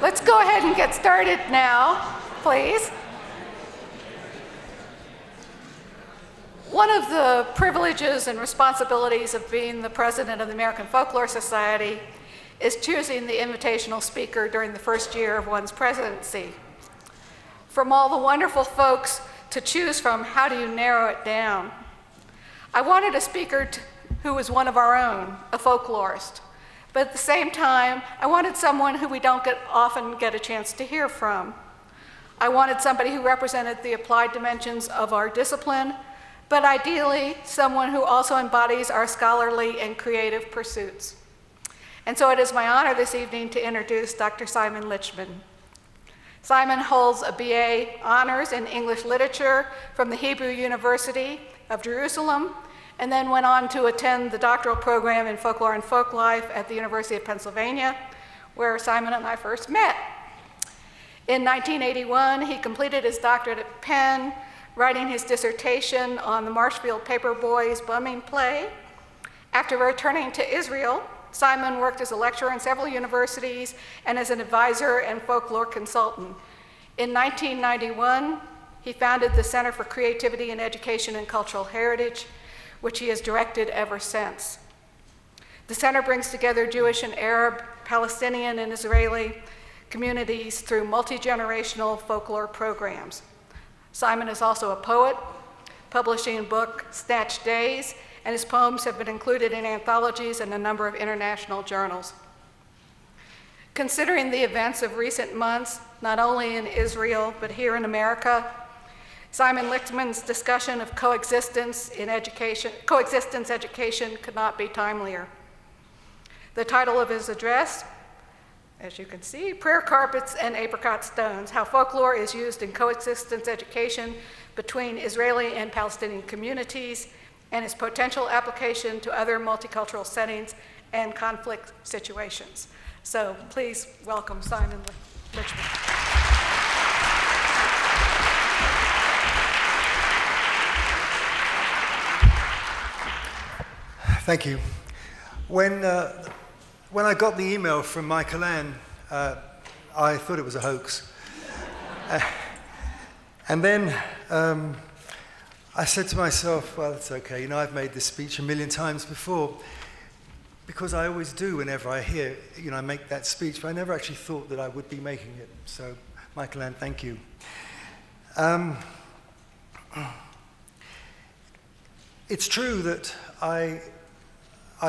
let's go ahead and get started now, please. One of the privileges and responsibilities of being the president of the American Folklore Society is choosing the invitational speaker during the first year of one's presidency. From all the wonderful folks to choose from, how do you narrow it down? I wanted a speaker who was one of our own, a folklorist. But at the same time, I wanted someone who we don't often get a chance to hear from. I wanted somebody who represented the applied dimensions of our discipline, but ideally, someone who also embodies our scholarly and creative pursuits. And so it is my honor this evening to introduce Dr. Simon Lichman. Simon holds a BA honors in English literature from the Hebrew University of Jerusalem, and then went on to attend the doctoral program in folklore and folklife at the University of Pennsylvania, where Simon and I first met. In 1981, he completed his doctorate at Penn, writing his dissertation on the Marshfield Paperboys bumming play. After returning to Israel, Simon worked as a lecturer in several universities and as an advisor and folklore consultant. In 1991, he founded the Center for Creativity in Education and Cultural Heritage, which he has directed ever since. The center brings together Jewish and Arab, Palestinian and Israeli communities through multi-generational folklore programs. Simon is also a poet, publishing a book, Snatched Days, and his poems have been included in anthologies and a number of international journals. Considering the events of recent months, not only in Israel, but here in America, Simon Lichman's discussion of coexistence education could not be timelier. The title of his address, as you can see, Prayer Carpets and Apricot Stones, How Folklore is Used in Coexistence Education Between Israeli and Palestinian Communities, and its potential application to other multicultural settings and conflict situations. So please welcome Simon Lichman. Thank you. When I got the email from Michael Ann, I thought it was a hoax. And then I said to myself, well, it's okay. You know, I've made this speech a million times before, because I always do whenever I hear, I make that speech, but I never actually thought that I would be making it. So, Michael Ann, thank you. It's true that I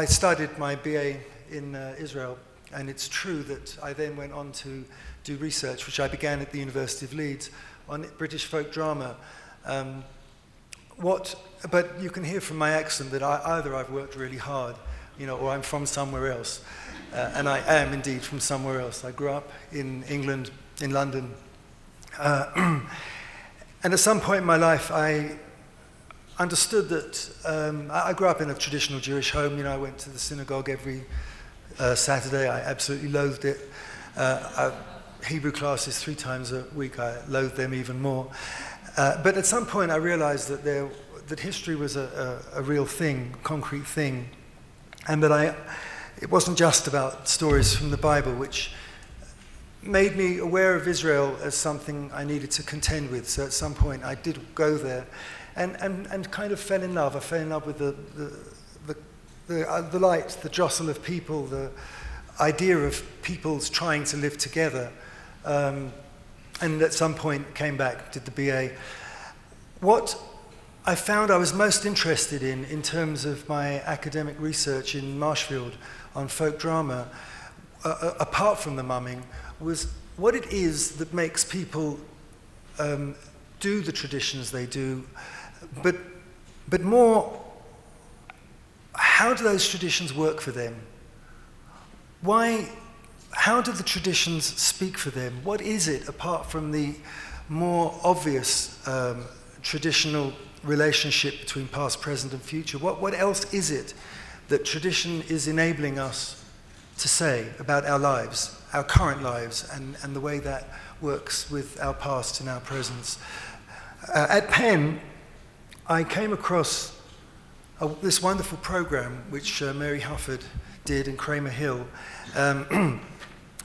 studied my BA in Israel, and it's true that I then went on to do research, which I began at the University of Leeds, on British folk drama. But you can hear from my accent that either I've worked really hard, or I'm from somewhere else, and I am indeed from somewhere else. I grew up in England, in London, and at some point in my life, I understood that I grew up in a traditional Jewish home. I went to the synagogue every Saturday. I absolutely loathed it. Hebrew classes 3 times a week, I loathed them even more. But at some point I realized that history was a real thing, concrete thing, and that it wasn't just about stories from the Bible, which made me aware of Israel as something I needed to contend with. So at some point I did go there and kind of fell in love. I fell in love with the light, the jostle of people, the idea of peoples trying to live together. And at some point came back, did the BA. What I found I was most interested in terms of my academic research in Marshfield on folk drama, apart from the mumming, was what it is that makes people do the traditions they do, but more, how do those traditions work for them? How do the traditions speak for them? What is it, apart from the more obvious traditional relationship between past, present, and future? What else is it that tradition is enabling us to say about our lives, our current lives, and the way that works with our past and our presence? At Penn, I came across this wonderful program which Mary Hufford did in Kramer Hill.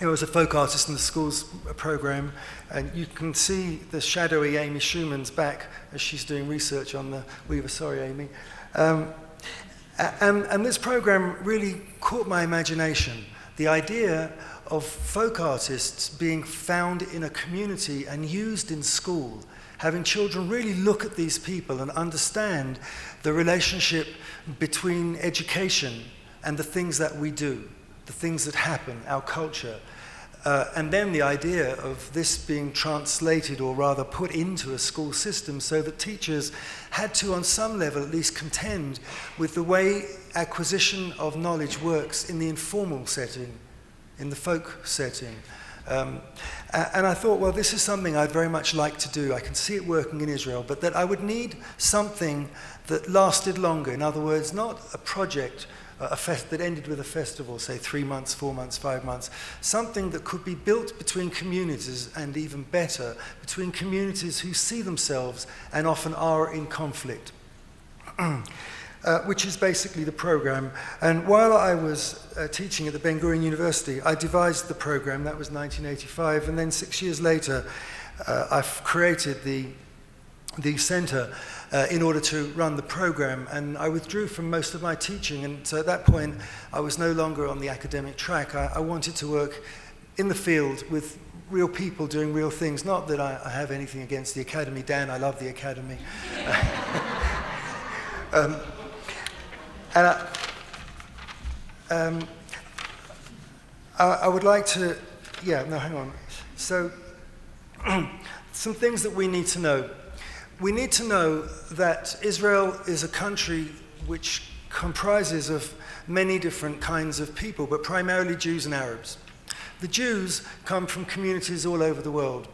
I was a folk artist in the school's program, and you can see the shadowy Amy Schumann's back as she's doing research on the Weaver. Sorry, Amy. And this program really caught my imagination. The idea of folk artists being found in a community and used in school, having children really look at these people and understand the relationship between education and the things that we do, the things that happen, our culture. And then the idea of this being translated, or rather put into a school system, so that teachers had to, on some level at least, contend with the way acquisition of knowledge works in the informal setting, in the folk setting. And I thought, well, this is something I'd very much like to do. I can see it working in Israel, but that I would need something that lasted longer. In other words, not a project that ended with a festival, say 3 months, 4 months, 5 months, something that could be built between communities, and even better, between communities who see themselves and often are in conflict, which is basically the program. And while I was teaching at the Ben Gurion University, I devised the program. That was 1985, and then 6 years later, I've created the center in order to run the program, and I withdrew from most of my teaching, and so at that point I was no longer on the academic track. I wanted to work in the field with real people doing real things. Not that I have anything against the academy. Dan, I love the academy. I would like to, hang on. So, some things that we need to know. We need to know that Israel is a country which comprises of many different kinds of people, but primarily Jews and Arabs. The Jews come from communities all over the world.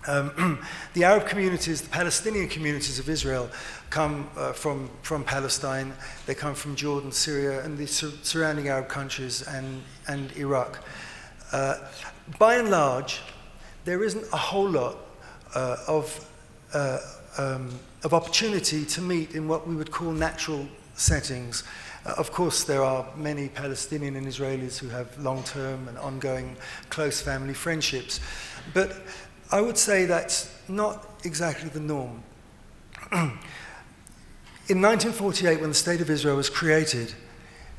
The Arab communities, the Palestinian communities of Israel, come from Palestine. They come from Jordan, Syria, and the surrounding Arab countries, and Iraq. By and large, there isn't a whole lot of opportunity to meet in what we would call natural settings. Of course, there are many Palestinian and Israelis who have long-term and ongoing close family friendships, but I would say that's not exactly the norm. In 1948, when the State of Israel was created,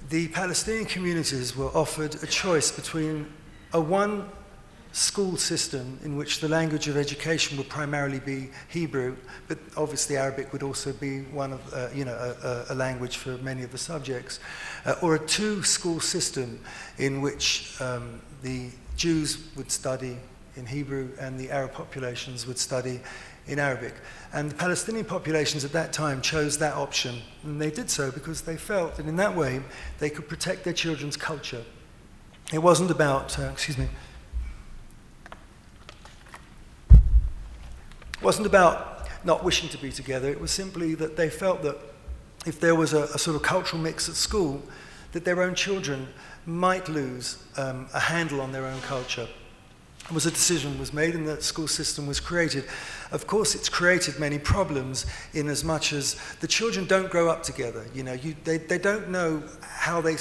the Palestinian communities were offered a choice between a one-school system in which the language of education would primarily be Hebrew, but obviously Arabic would also be one of, a language for many of the subjects, or a two-school system in which the Jews would study in Hebrew and the Arab populations would study in Arabic. And the Palestinian populations at that time chose that option, and they did so because they felt that in that way they could protect their children's culture. It wasn't about, it wasn't about not wishing to be together. It was simply that they felt that if there was a sort of cultural mix at school, that their own children might lose a handle on their own culture. A decision was made and the school system was created. Of course, it's created many problems in as much as the children don't grow up together. They don't know how they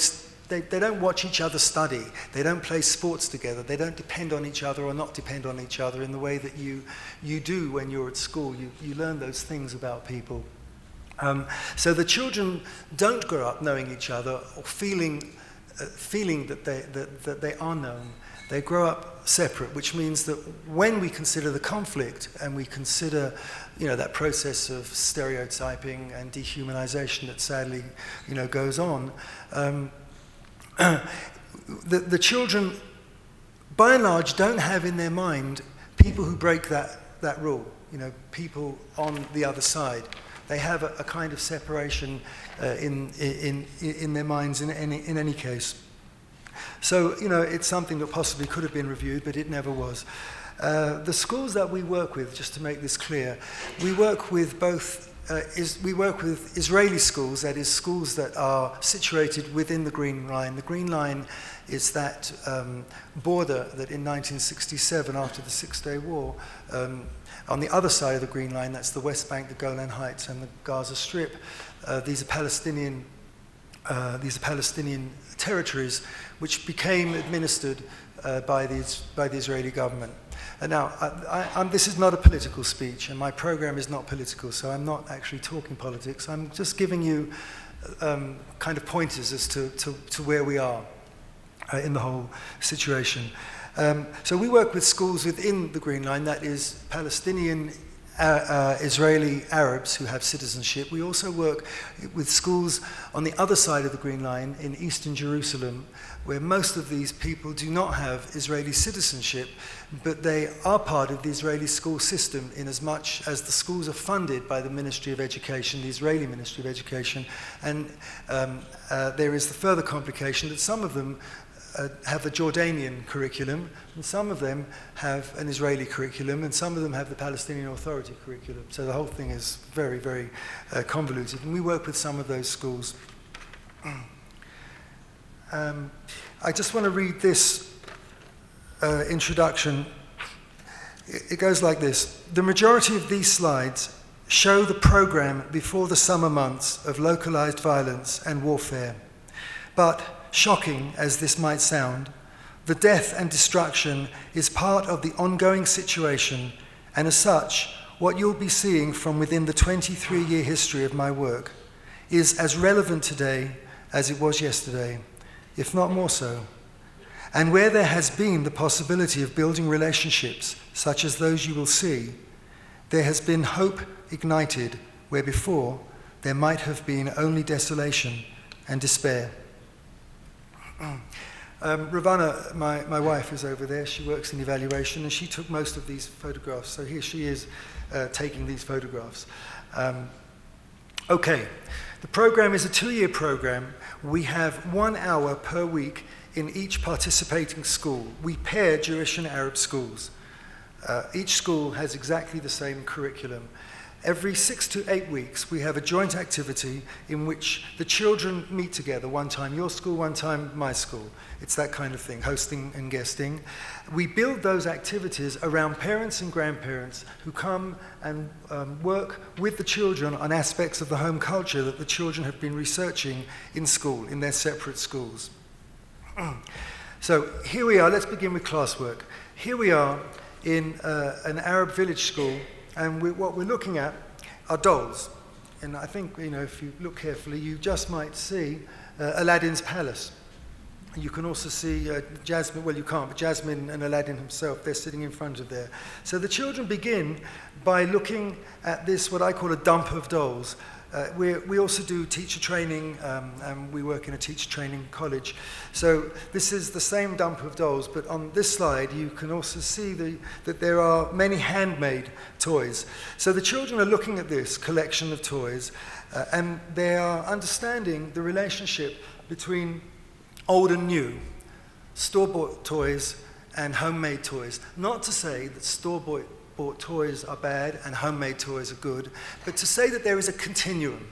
don't watch each other study. They don't play sports together. They don't depend on each other or not depend on each other in the way that you do when you're at school. You learn those things about people. So the children don't grow up knowing each other or feeling that they are known. They grow up separate, which means that when we consider the conflict and we consider, that process of stereotyping and dehumanization that sadly, goes on, the children, by and large, don't have in their mind people who break that rule. People on the other side. They have a kind of separation in their minds in any case. So, it's something that possibly could have been reviewed, but it never was. The schools that we work with, just to make this clear, we work with Israeli schools, that is, schools that are situated within the Green Line. The Green Line is that border that in 1967, after the Six-Day War, on the other side of the Green Line, that's the West Bank, the Golan Heights, and the Gaza Strip. These are Palestinian these Palestinian territories, which became administered by the Israeli government. And now, this is not a political speech, and my program is not political, so I'm not actually talking politics. I'm just giving you kind of pointers as to where we are in the whole situation. So we work with schools within the Green Line, that is Palestinian Israeli Arabs who have citizenship. We also work with schools on the other side of the Green Line in eastern Jerusalem, where most of these people do not have Israeli citizenship, but they are part of the Israeli school system in as much as the schools are funded by the Ministry of Education, the Israeli Ministry of Education. And there is the further complication that some of them have a Jordanian curriculum, and some of them have an Israeli curriculum, and some of them have the Palestinian Authority curriculum. So the whole thing is very, very convoluted, and we work with some of those schools. I just want to read this introduction. It goes like this. The majority of these slides show the program before the summer months of localized violence and warfare. But shocking as this might sound, the death and destruction is part of the ongoing situation, and as such, what you'll be seeing from within the 23-year history of my work is as relevant today as it was yesterday, if not more so. And where there has been the possibility of building relationships such as those you will see, there has been hope ignited where before there might have been only desolation and despair. Ravana, my wife, is over there. She works in evaluation, and she took most of these photographs. So here she is taking these photographs. Okay, the program is a 2-year program. We have 1 hour per week in each participating school. We pair Jewish and Arab schools. Each school has exactly the same curriculum. Every 6 to 8 weeks, we have a joint activity in which the children meet together, one time your school, one time my school. It's that kind of thing, hosting and guesting. We build those activities around parents and grandparents who come and work with the children on aspects of the home culture that the children have been researching in school, in their separate schools. So here we are, let's begin with classwork. Here we are in an Arab village school, and what we're looking at are dolls. And I think, if you look carefully, you just might see Aladdin's palace. You can also see Jasmine, well, you can't, but Jasmine and Aladdin himself, they're sitting in front of there. So the children begin by looking at this, what I call a dump of dolls. We also do teacher training, and we work in a teacher training college. So this is the same dump of dolls, but on this slide you can also see that there are many handmade toys. So the children are looking at this collection of toys, and they are understanding the relationship between old and new, store-bought toys and homemade toys. Not to say that store-bought toys are bad and homemade toys are good, but to say that there is a continuum,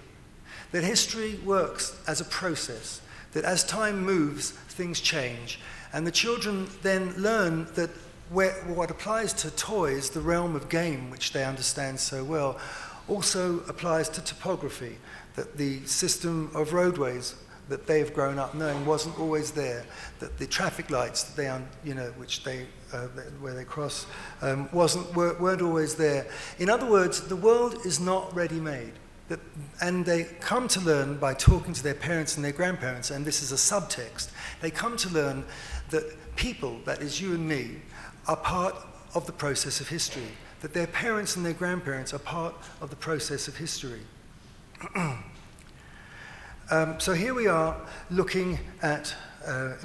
that history works as a process, that as time moves, things change. And the children then learn that what applies to toys, the realm of game, which they understand so well, also applies to topography, that the system of roadways that they've grown up knowing wasn't always there, that the traffic lights that they, where they cross, weren't always there. In other words, the world is not ready-made. And they come to learn by talking to their parents and their grandparents, and this is a subtext. They come to learn that people, that is you and me, are part of the process of history, that their parents and their grandparents are part of the process of history. So here we are looking at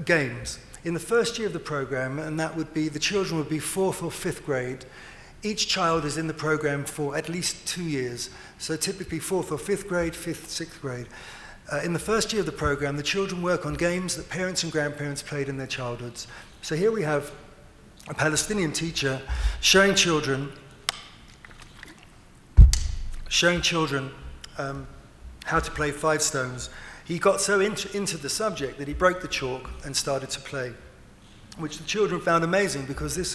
games. In the first year of the program, and that would be, the children would be 4th or 5th grade, each child is in the program for at least 2 years. So typically 4th or 5th grade, 5th, 6th grade. In the first year of the program, the children work on games that parents and grandparents played in their childhoods. So here we have a Palestinian teacher showing children how to play 5 stones. He got so into the subject that he broke the chalk and started to play, which the children found amazing because this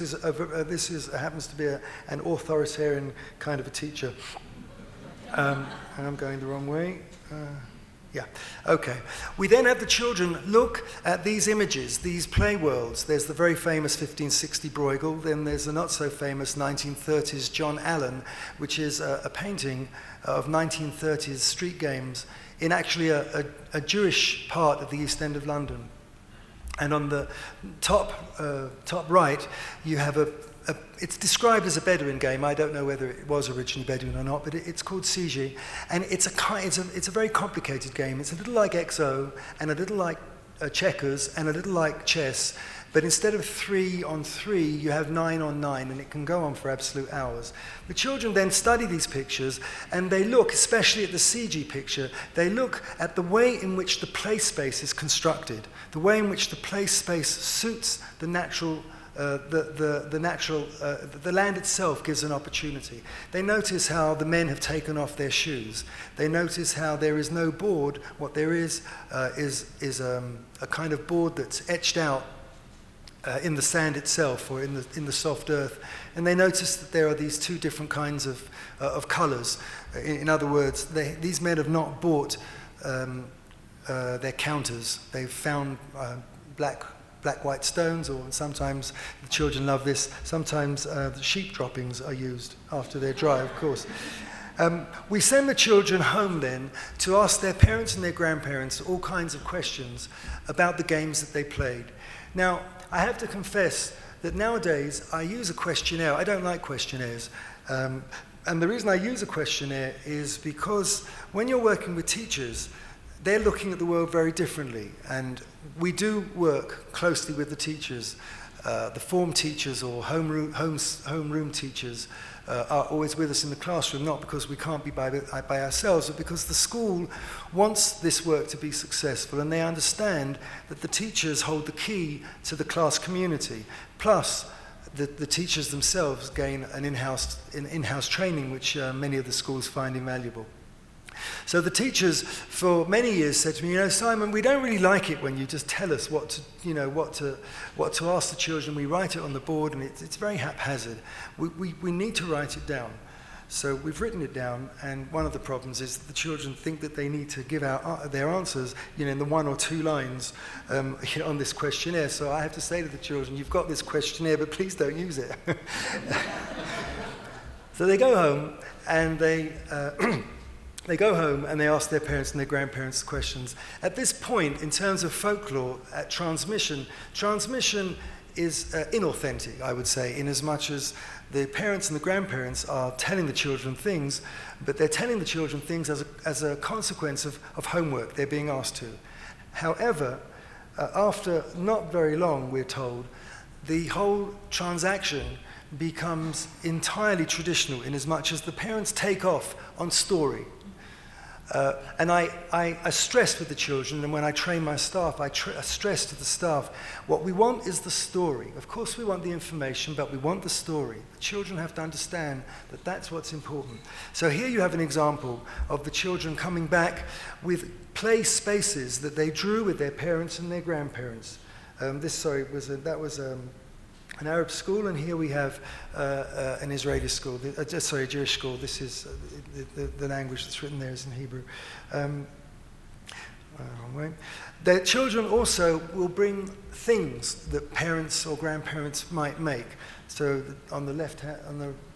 happens to be an authoritarian kind of a teacher. And I'm going the wrong way. Yeah, okay. We then have the children look at these images, these play worlds. There's the very famous 1560 Bruegel, then there's the not so famous 1930s John Allen, which is a painting of 1930s street games in actually a Jewish part of the East End of London. And on the top right, you have it's described as a Bedouin game. I don't know whether it was originally Bedouin or not, but it's called Siji, and it's a very complicated game. It's a little like XO, and a little like checkers, and a little like chess. But instead of 3 on 3, you have 9 on 9, and it can go on for absolute hours. The children then study these pictures, and they look, especially at the CG picture, they look at the way in which the play space is constructed, the way in which the play space suits the natural the land itself gives an opportunity. They notice how the men have taken off their shoes. They notice how there is no board. What there is a kind of board that's etched out in the sand itself or in the soft earth. And they notice that there are these two different kinds of colors. In other words, these men have not bought their counters. They've found black-white stones, or sometimes the children love this, sometimes the sheep droppings are used after they're dry, of course. We send the children home then to ask their parents and their grandparents all kinds of questions about the games that they played. Now, I have to confess that nowadays I use a questionnaire. I don't like questionnaires. And the reason I use a questionnaire is because when you're working with teachers, they're looking at the world very differently, and we do work closely with the teachers. The form teachers or homeroom teachers are always with us in the classroom, not because we can't be by ourselves, but because the school wants this work to be successful, and they understand that the teachers hold the key to the class community. Plus, the teachers themselves gain an in-house training, which many of the schools find invaluable. So the teachers for many years said to me, Simon, we don't really like it when you just tell us what to ask the children. We write it on the board, and it's very haphazard. We need to write it down. So we've written it down, and one of the problems is that the children think that they need to give out their answers, in the 1 or 2 lines on this questionnaire. So I have to say to the children, you've got this questionnaire, but please don't use it. So they go home, and they go home and they ask their parents and their grandparents questions. At this point, in terms of folklore, transmission is inauthentic, I would say, in as much as the parents and the grandparents are telling the children things, but they're telling the children things as a consequence of homework they're being asked to. However, after not very long, we're told, the whole transaction becomes entirely traditional in as much as the parents take off on story. And I stress with the children, and when I train my staff, I stress to the staff, what we want is the story. Of course we want the information, but we want the story. The children have to understand that that's what's important. So here you have an example of the children coming back with play spaces that they drew with their parents and their grandparents. That was an Arab school, and here we have an Israeli school, a Jewish school. This is the language that's written there is in Hebrew. Wrong way. Their children also will bring things that parents or grandparents might make. So on the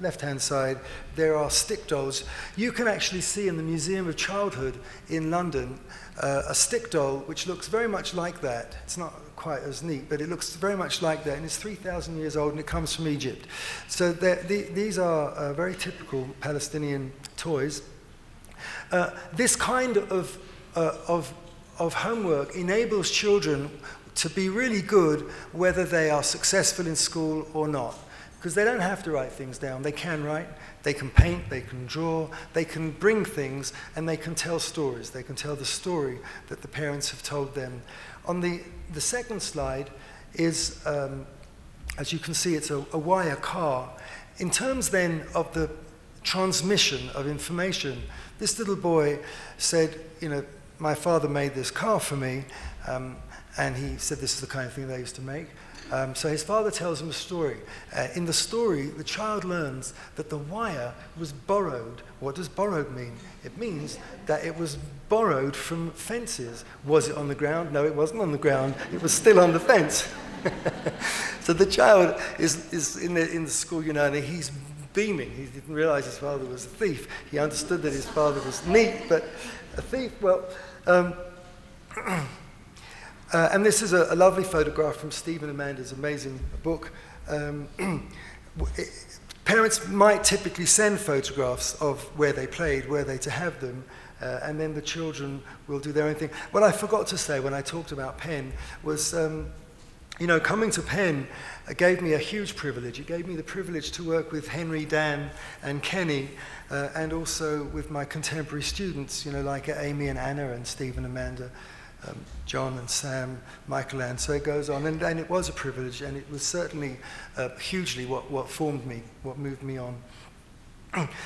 left-hand side, there are stick dolls. You can actually see in the Museum of Childhood in London a stick doll which looks very much like that. It's not quite as neat, but it looks very much like that, and it's 3,000 years old, and it comes from Egypt. So these are very typical Palestinian toys. This kind of homework enables children to be really good whether they are successful in school or not, because they don't have to write things down. They can write, they can paint, they can draw, they can bring things, and they can tell stories. They can tell the story that the parents have told them. On the second slide is, as you can see, it's a wire car. In terms then of the transmission of information, this little boy said, my father made this car for me, and he said this is the kind of thing they used to make. So his father tells him a story. In the story, the child learns that the wire was borrowed. What does borrowed mean? It means that it was borrowed from fences. Was it on the ground? No, it wasn't on the ground. It was still on the fence. So the child is in the school, and he's beaming. He didn't realize his father was a thief. He understood that his father was neat, but a thief, well... and this is a lovely photograph from Steve and Amanda's amazing book. Parents might typically send photographs of where they played, where they to have them, and then the children will do their own thing. What I forgot to say when I talked about Penn was, coming to Penn gave me a huge privilege. It gave me the privilege to work with Henry, Dan, and Kenny, and also with my contemporary students, like Amy and Anna and Steve and Amanda. John and Sam, Michael Ann, so it goes on. And it was a privilege, and it was certainly hugely what formed me, what moved me on.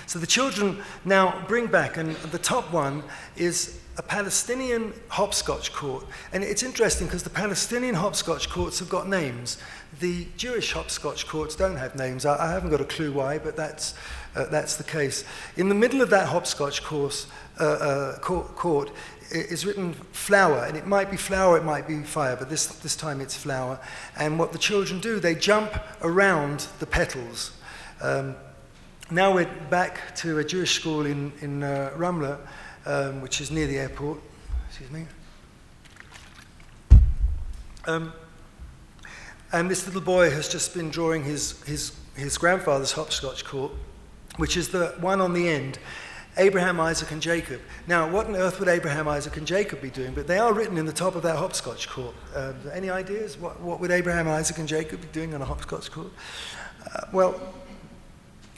So the children now bring back, and the top one is a Palestinian hopscotch court. And it's interesting because the Palestinian hopscotch courts have got names. The Jewish hopscotch courts don't have names. I haven't got a clue why, but that's the case. In the middle of that hopscotch court is written flower, and it might be flower, it might be fire, but this time it's flower. And what the children do, they jump around the petals. Now we're back to a Jewish school in Ramla, which is near the airport. Excuse me. And this little boy has just been drawing his grandfather's hopscotch court, which is the one on the end. Abraham, Isaac, and Jacob. Now, what on earth would Abraham, Isaac, and Jacob be doing? But they are written in the top of that hopscotch court. Any ideas? What would Abraham, Isaac, and Jacob be doing on a hopscotch court?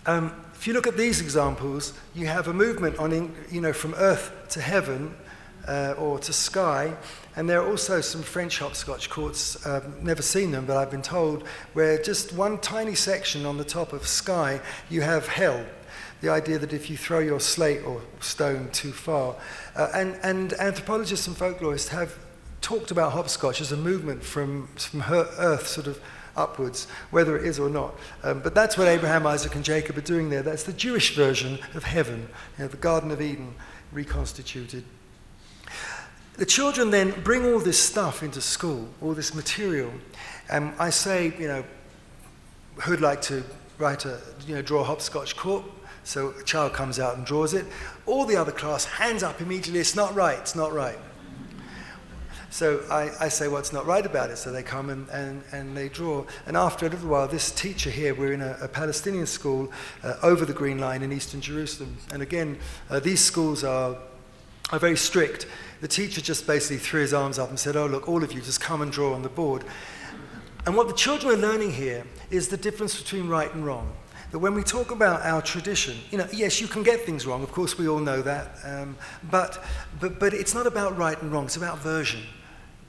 If you look at these examples, you have a movement from earth to heaven or to sky. And there are also some French hopscotch courts, never seen them, but I've been told, where just one tiny section on the top of sky, you have hell. The idea that if you throw your slate or stone too far, and anthropologists and folklorists have talked about hopscotch as a movement from earth sort of upwards, whether it is or not. But that's what Abraham, Isaac, and Jacob are doing there. That's the Jewish version of heaven, the Garden of Eden reconstituted. The children then bring all this stuff into school, all this material. And I say, who'd like to draw a hopscotch court? So a child comes out and draws it. All the other class hands up immediately, it's not right, it's not right. So I say what's not right about it. So they come and they draw. And after a little while, this teacher here, we're in a Palestinian school over the Green Line in eastern Jerusalem. And again, these schools are very strict. The teacher just basically threw his arms up and said, oh, look, all of you just come and draw on the board. And what the children are learning here is the difference between right and wrong. That when we talk about our tradition, yes, you can get things wrong. Of course, we all know that. But it's not about right and wrong. It's about version.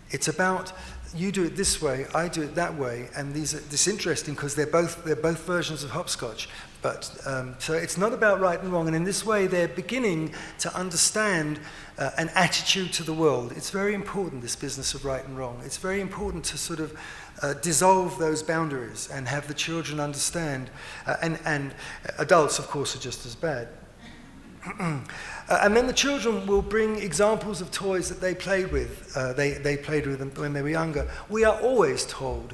It's about you do it this way, I do it that way, and this is interesting because they're both versions of hopscotch. But so it's not about right and wrong. And in this way, they're beginning to understand an attitude to the world. It's very important, this business of right and wrong. It's very important to sort of dissolve those boundaries and have the children understand. And adults, of course, are just as bad. And then the children will bring examples of toys that they played with. They played with them when they were younger. We are always told,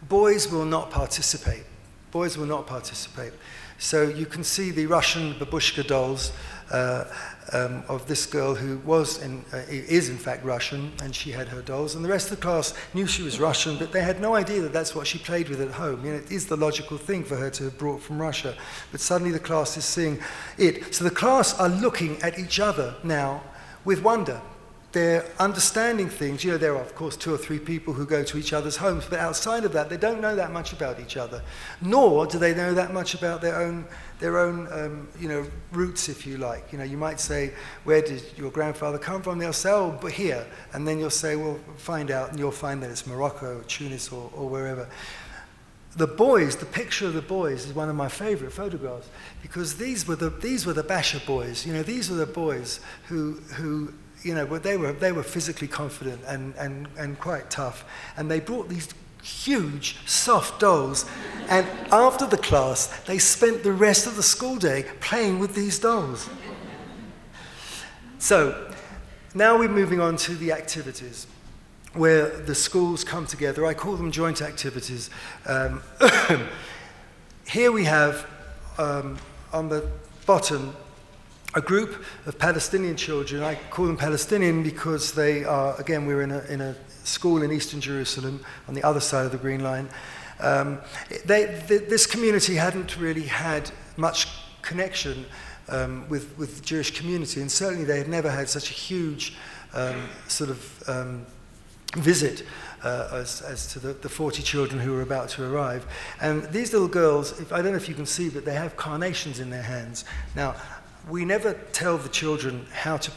boys will not participate. Boys will not participate. So you can see the Russian babushka dolls of this girl who is in fact Russian, and she had her dolls. And the rest of the class knew she was Russian, but they had no idea that that's what she played with at home. It is the logical thing for her to have brought from Russia. But suddenly the class is seeing it. So the class are looking at each other now with wonder. They're understanding things. There are, of course, 2 or 3 people who go to each other's homes, but outside of that, they don't know that much about each other. Nor do they know that much about their own roots, if you like. You might say, where did your grandfather come from? They'll say, oh, but here. And then you'll say, well, find out, and you'll find that it's Morocco or Tunis or wherever. The boys, the picture of the boys is one of my favorite photographs, because these were the Basher boys. These were the boys who they were physically confident and quite tough, and they brought these huge, soft dolls. And after the class, they spent the rest of the school day playing with these dolls. So, now we're moving on to the activities, where the schools come together. I call them joint activities. Here we have, on the bottom, a group of Palestinian children. I call them Palestinian because they are, again, we're in a school in eastern Jerusalem, on the other side of the Green Line. This community hadn't really had much connection with the Jewish community, and certainly they had never had such a huge visit as to the 40 children who were about to arrive. And these little girls, I don't know if you can see, but they have carnations in their hands. Now, we never tell the children how to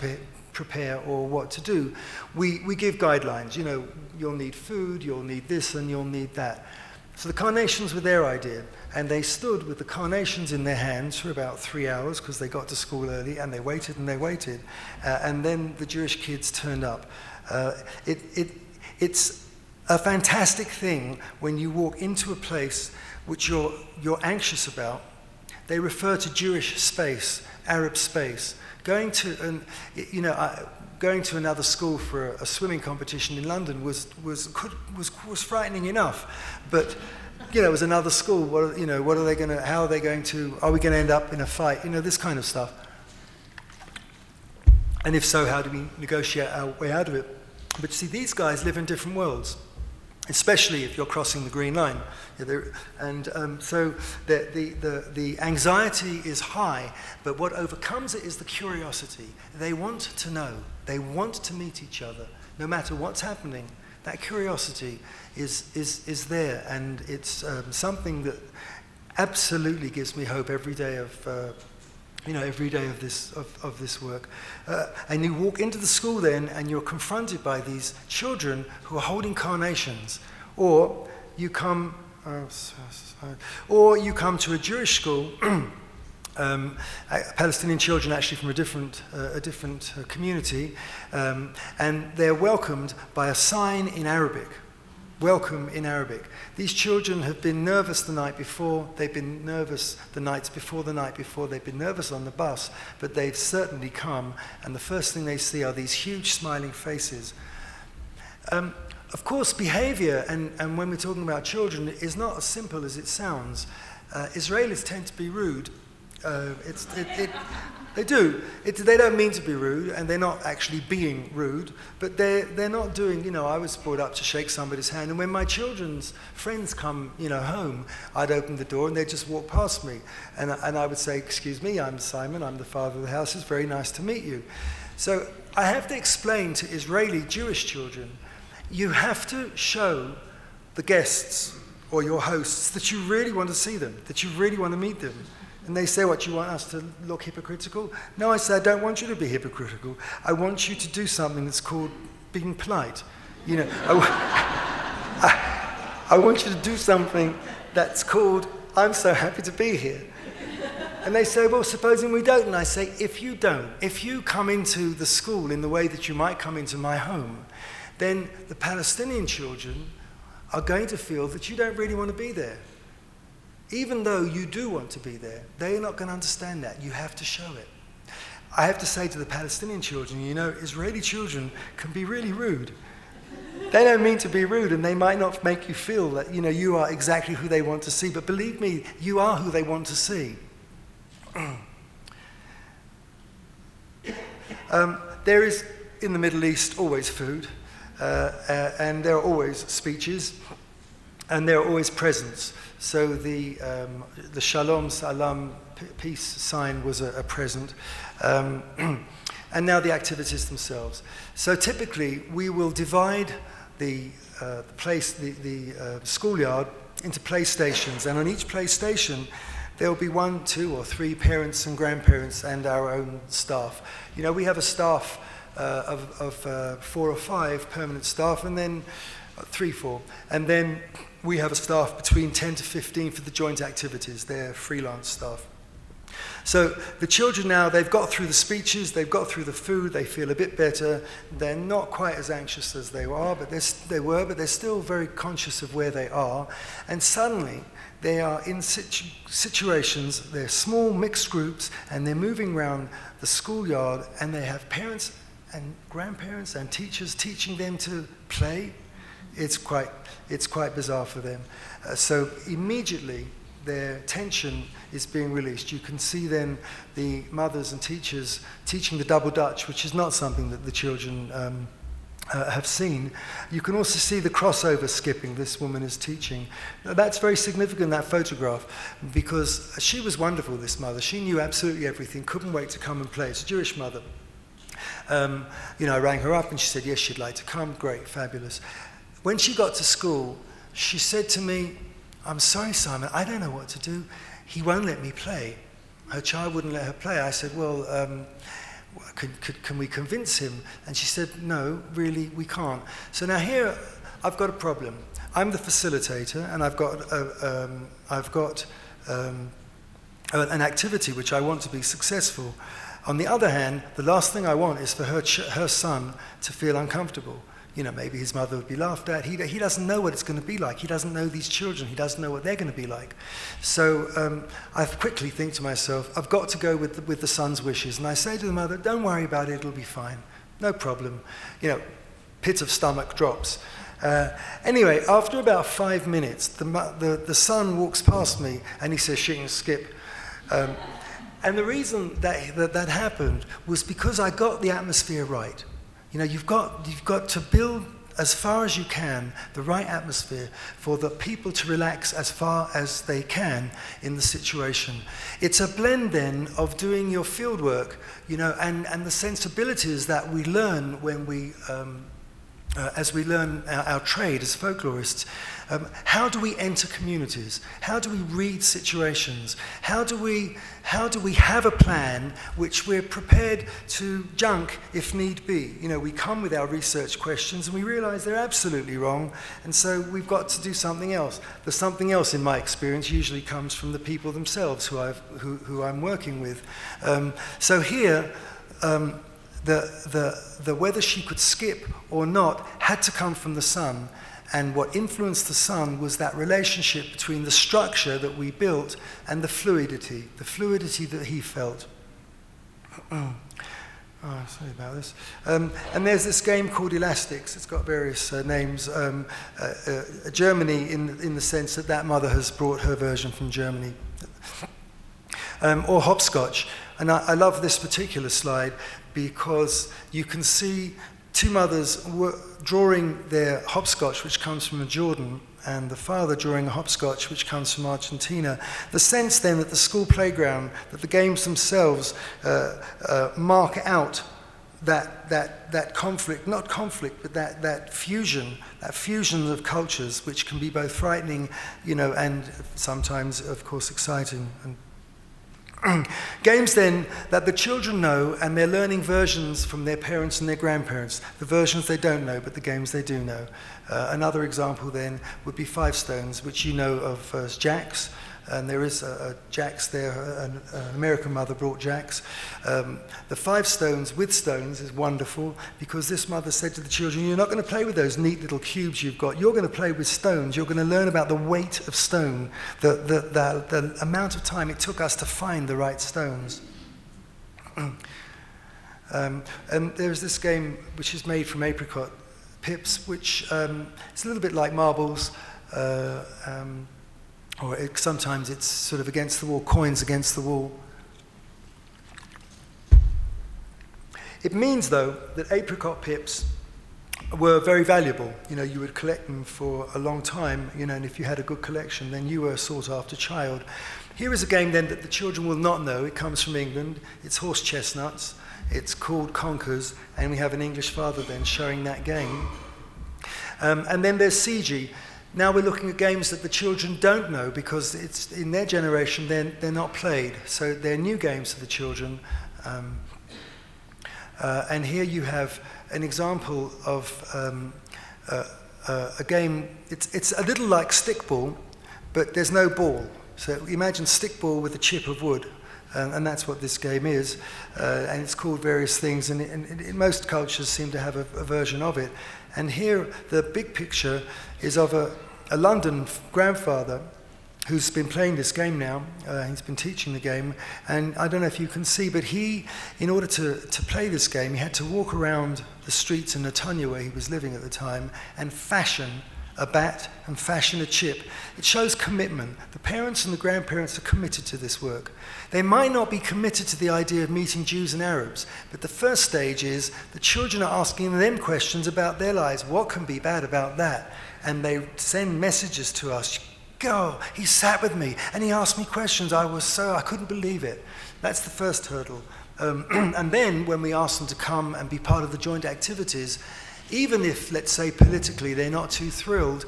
prepare or what to do. We give guidelines. You know, you'll need food, you'll need this, and you'll need that. So the carnations were their idea, and they stood with the carnations in their hands for about 3 hours because they got to school early, and they waited and they waited, and then the Jewish kids turned up. It's a fantastic thing when you walk into a place which you're anxious about. They refer to Jewish space, Arab space. Going to another school for a swimming competition in London was frightening enough, but it was another school. What are they going to? How are they going to? Are we going to end up in a fight? This kind of stuff. And if so, how do we negotiate our way out of it? But see, these guys live in different worlds, especially if you're crossing the Green Line. So the anxiety is high, but what overcomes it is the curiosity. They want to know. They want to meet each other, no matter what's happening. That curiosity is there, and it's something that absolutely gives me hope every day of this work. And you walk into the school then, and you're confronted by these children who are holding carnations, or you come to a Jewish school, Palestinian children actually from a different community, and they're welcomed by a sign in Arabic. Welcome in Arabic. These children have been nervous the night before, they've been nervous the night before, they've been nervous on the bus, but they've certainly come, and the first thing they see are these huge smiling faces. Of course, behavior, and when we're talking about children, is not as simple as it sounds. Israelis tend to be rude. They do. They don't mean to be rude, and they're not actually being rude, but they're not doing, I was brought up to shake somebody's hand, and when my children's friends come, home, I'd open the door and they'd just walk past me. And I would say, excuse me, I'm Simon, I'm the father of the house, it's very nice to meet you. So I have to explain to Israeli Jewish children, you have to show the guests or your hosts that you really want to see them, that you really want to meet them. And they say, what, you want us to look hypocritical? No, I say, I don't want you to be hypocritical. I want you to do something that's called being polite. I want you to do something that's called, I'm so happy to be here. And they say, well, supposing we don't. And I say, if you don't, if you come into the school in the way that you might come into my home, then the Palestinian children are going to feel that you don't really want to be there. Even though you do want to be there, they're not going to understand that. You have to show it. I have to say to the Palestinian children, Israeli children can be really rude. They don't mean to be rude, and they might not make you feel that, you are exactly who they want to see, but believe me, you are who they want to see. There is, in the Middle East, always food, and there are always speeches, and there are always presents. So the Shalom, Salam, peace sign was a present. And now the activities themselves. So typically, we will divide the schoolyard into play stations. And on each play station, there will be 1, 2, or 3 parents and grandparents and our own staff. We have a staff of 4 or 5 permanent staff, and then 3, 4. And then we have a staff between 10 to 15 for the joint activities. They're freelance staff. So the children now, they've got through the speeches, they've got through the food, they feel a bit better. They're not quite as anxious as they were, but they're still very conscious of where they are. And suddenly, they are in situations, they're small mixed groups, and they're moving around the schoolyard, and they have parents and grandparents and teachers teaching them to play. It's quite bizarre for them. So immediately, their tension is being released. You can see then the mothers and teachers teaching the double Dutch, which is not something that the children have seen. You can also see the crossover skipping this woman is teaching. Now, that's very significant, that photograph, because she was wonderful, this mother. She knew absolutely everything, couldn't wait to come and play. It's a Jewish mother. I rang her up and she said, yes, she'd like to come. Great, fabulous. When she got to school, she said to me, I'm sorry, Simon, I don't know what to do. He won't let me play. Her child wouldn't let her play. I said, well, can we convince him? And she said, no, really, we can't. So now here, I've got a problem. I'm the facilitator, and I've got an activity which I want to be successful. On the other hand, the last thing I want is for her son to feel uncomfortable. Maybe his mother would be laughed at. He doesn't know what it's going to be like. He doesn't know these children. He doesn't know what they're going to be like. So I quickly think to myself, I've got to go with the son's wishes. And I say to the mother, don't worry about it. It'll be fine. No problem. Pit of stomach drops. Anyway, after about 5 minutes, the son walks past me and he says, she can skip. And the reason that happened was because I got the atmosphere right. You've got to build as far as you can the right atmosphere for the people to relax as far as they can in the situation. It's a blend then of doing your field work, and the sensibilities that we learn when we as we learn our trade as folklorists. How do we enter communities? How do we read situations? How do we have a plan which we're prepared to junk if need be? We come with our research questions and we realize they're absolutely wrong, and so we've got to do something else. The something else, in my experience, usually comes from the people themselves who I'm working with. So here, the whether she could skip or not had to come from the son. And what influenced the son was that relationship between the structure that we built and the fluidity that he felt. Sorry about this. And there's this game called Elastics. It's got various names. Germany, in the sense that mother has brought her version from Germany. Or hopscotch. And I love this particular slide because you can see two mothers drawing their hopscotch, which comes from Jordan, and the father drawing a hopscotch, which comes from Argentina. The sense then that the school playground, that the games themselves mark out that conflict, not conflict, but that fusion of cultures, which can be both frightening, and sometimes, of course, exciting. And games then that the children know, and they're learning versions from their parents and their grandparents, the versions they don't know, but the games they do know. Another example then would be Five Stones, which you know of as jacks, and there is a jacks there, an American mother brought jacks. The Five Stones with stones is wonderful because this mother said to the children, you're not going to play with those neat little cubes you've got, you're going to play with stones, you're going to learn about the weight of stone, the amount of time it took us to find the right stones. And there's this game which is made from apricot pips, which is a little bit like marbles, or sometimes it's sort of against the wall, coins against the wall. It means, though, that apricot pips were very valuable. You would collect them for a long time, and if you had a good collection, then you were a sought-after child. Here is a game, then, that the children will not know. It comes from England. It's horse chestnuts. It's called Conkers, and we have an English father, then, showing that game. And then there's Siege. Now we're looking at games that the children don't know because it's in their generation they're not played. So they're new games to the children. And here you have an example of a game. It's a little like stickball, but there's no ball. So imagine stickball with a chip of wood. And that's what this game is. And it's called various things, and in most cultures seem to have a version of it. And here, the big picture is of a London grandfather who's been playing this game now. He's been teaching the game, and I don't know if you can see, but he, in order to play this game, he had to walk around the streets in Natonia, where he was living at the time, and fashion a bat and fashion a chip. It shows commitment. The parents and the grandparents are committed to this work. They might not be committed to the idea of meeting Jews and Arabs, but the first stage is the children are asking them questions about their lives. What can be bad about that? And they send messages to us. Go, he sat with me and he asked me questions. I couldn't believe it. That's the first hurdle. And then when we ask them to come and be part of the joint activities, even if, let's say, politically they're not too thrilled,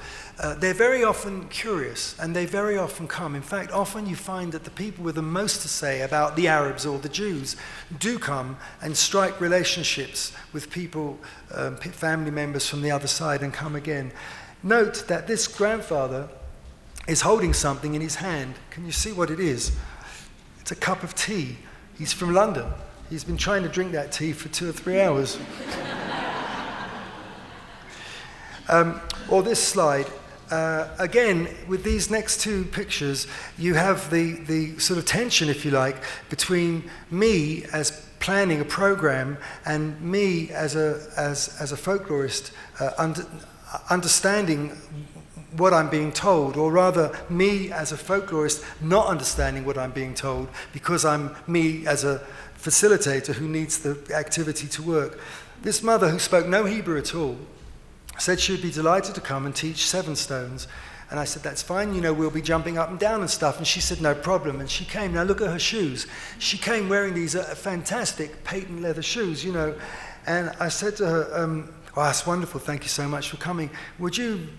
they're very often curious, and they very often come. In fact, often you find that the people with the most to say about the Arabs or the Jews do come and strike relationships with people, family members from the other side, and come again. Note that this grandfather is holding something in his hand. Can you see what it is? It's a cup of tea. He's from London. He's been trying to drink that tea for 2 or 3 hours. Or this slide, again, with these next 2 pictures, you have the sort of tension, if you like, between me as planning a program and me as a folklorist understanding what I'm being told, or rather me as a folklorist not understanding what I'm being told because I'm me as a facilitator who needs the activity to work. This mother, who spoke no Hebrew at all, said she would be delighted to come and teach 7 stones. And I said, that's fine, we'll be jumping up and down and stuff. And she said, no problem. And she came. Now look at her shoes. She came wearing these fantastic patent leather shoes, And I said to her, oh, that's wonderful, thank you so much for coming. Would you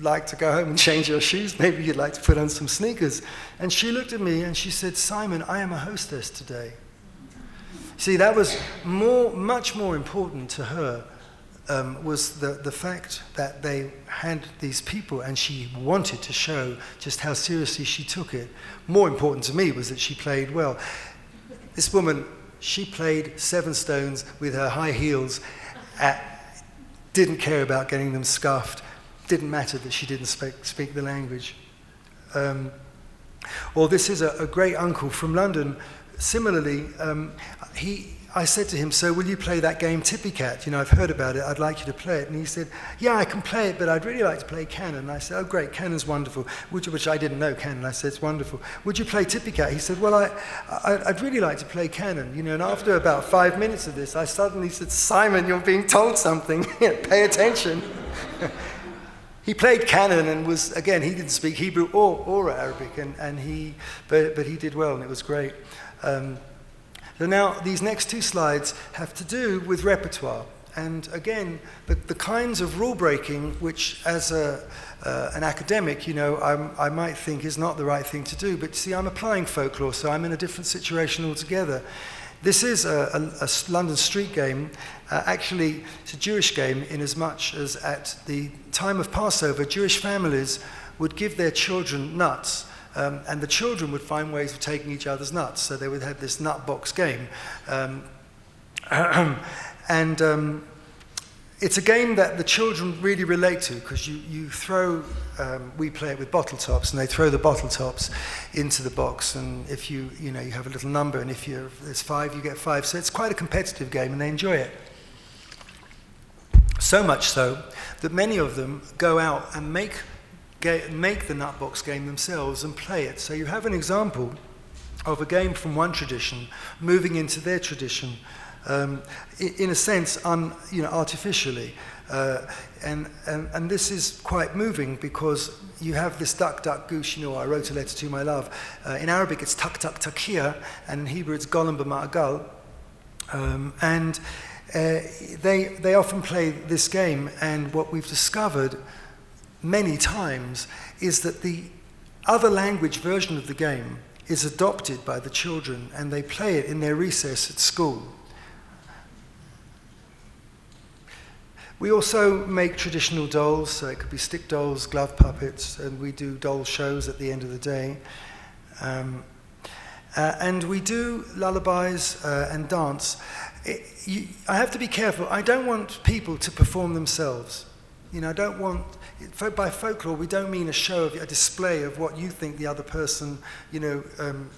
like to go home and change your shoes? Maybe you'd like to put on some sneakers. And she looked at me and she said, Simon, I am a hostess today. See, that was much more important to her, was the fact that they had these people and she wanted to show just how seriously she took it. More important to me was that she played well. This woman, she played 7 stones with her high heels, didn't care about getting them scuffed, didn't matter that she didn't speak the language. Or this is a great uncle from London. Similarly, I said to him, so will you play that game Tippy Cat? I've heard about it, I'd like you to play it. And he said, yeah, I can play it, but I'd really like to play Canon. And I said, oh great, Canon's wonderful. Which I didn't know Canon. I said, it's wonderful. Would you play Tippy Cat? He said, well, I'd really like to play Canon. And after about 5 minutes of this, I suddenly said, Simon, you're being told something. Pay attention. He played Canon and was, again, he didn't speak Hebrew or Arabic, but he did well, and it was great. So now, these next 2 slides have to do with repertoire. And again, the kinds of rule breaking, which as an academic, I might think is not the right thing to do. But see, I'm applying folklore, so I'm in a different situation altogether. This is a London street game. Actually, it's a Jewish game in as much as at the time of Passover, Jewish families would give their children nuts. And the children would find ways of taking each other's nuts. So they would have this nut box game. It's a game that the children really relate to, because you throw, we play it with bottle tops, and they throw the bottle tops into the box. And if you have a little number, and if there's 5, you get 5. So it's quite a competitive game, and they enjoy it. So much so that many of them go out and make the nut box game themselves and play it. So you have an example of a game from one tradition moving into their tradition, in a sense, artificially. And this is quite moving, because you have this duck, duck, goose, I wrote a letter to my love. In Arabic it's tuk, tuk, takia, and in Hebrew it's golem b'ma'agal. And they often play this game, and what we've discovered many times is that the other language version of the game is adopted by the children, and they play it in their recess at school. We also make traditional dolls, so it could be stick dolls, glove puppets, and we do doll shows at the end of the day. And we do lullabies and dance. I have to be careful. I don't want people to perform themselves. You know, I don't want, by folklore, we don't mean a display of what you think the other person,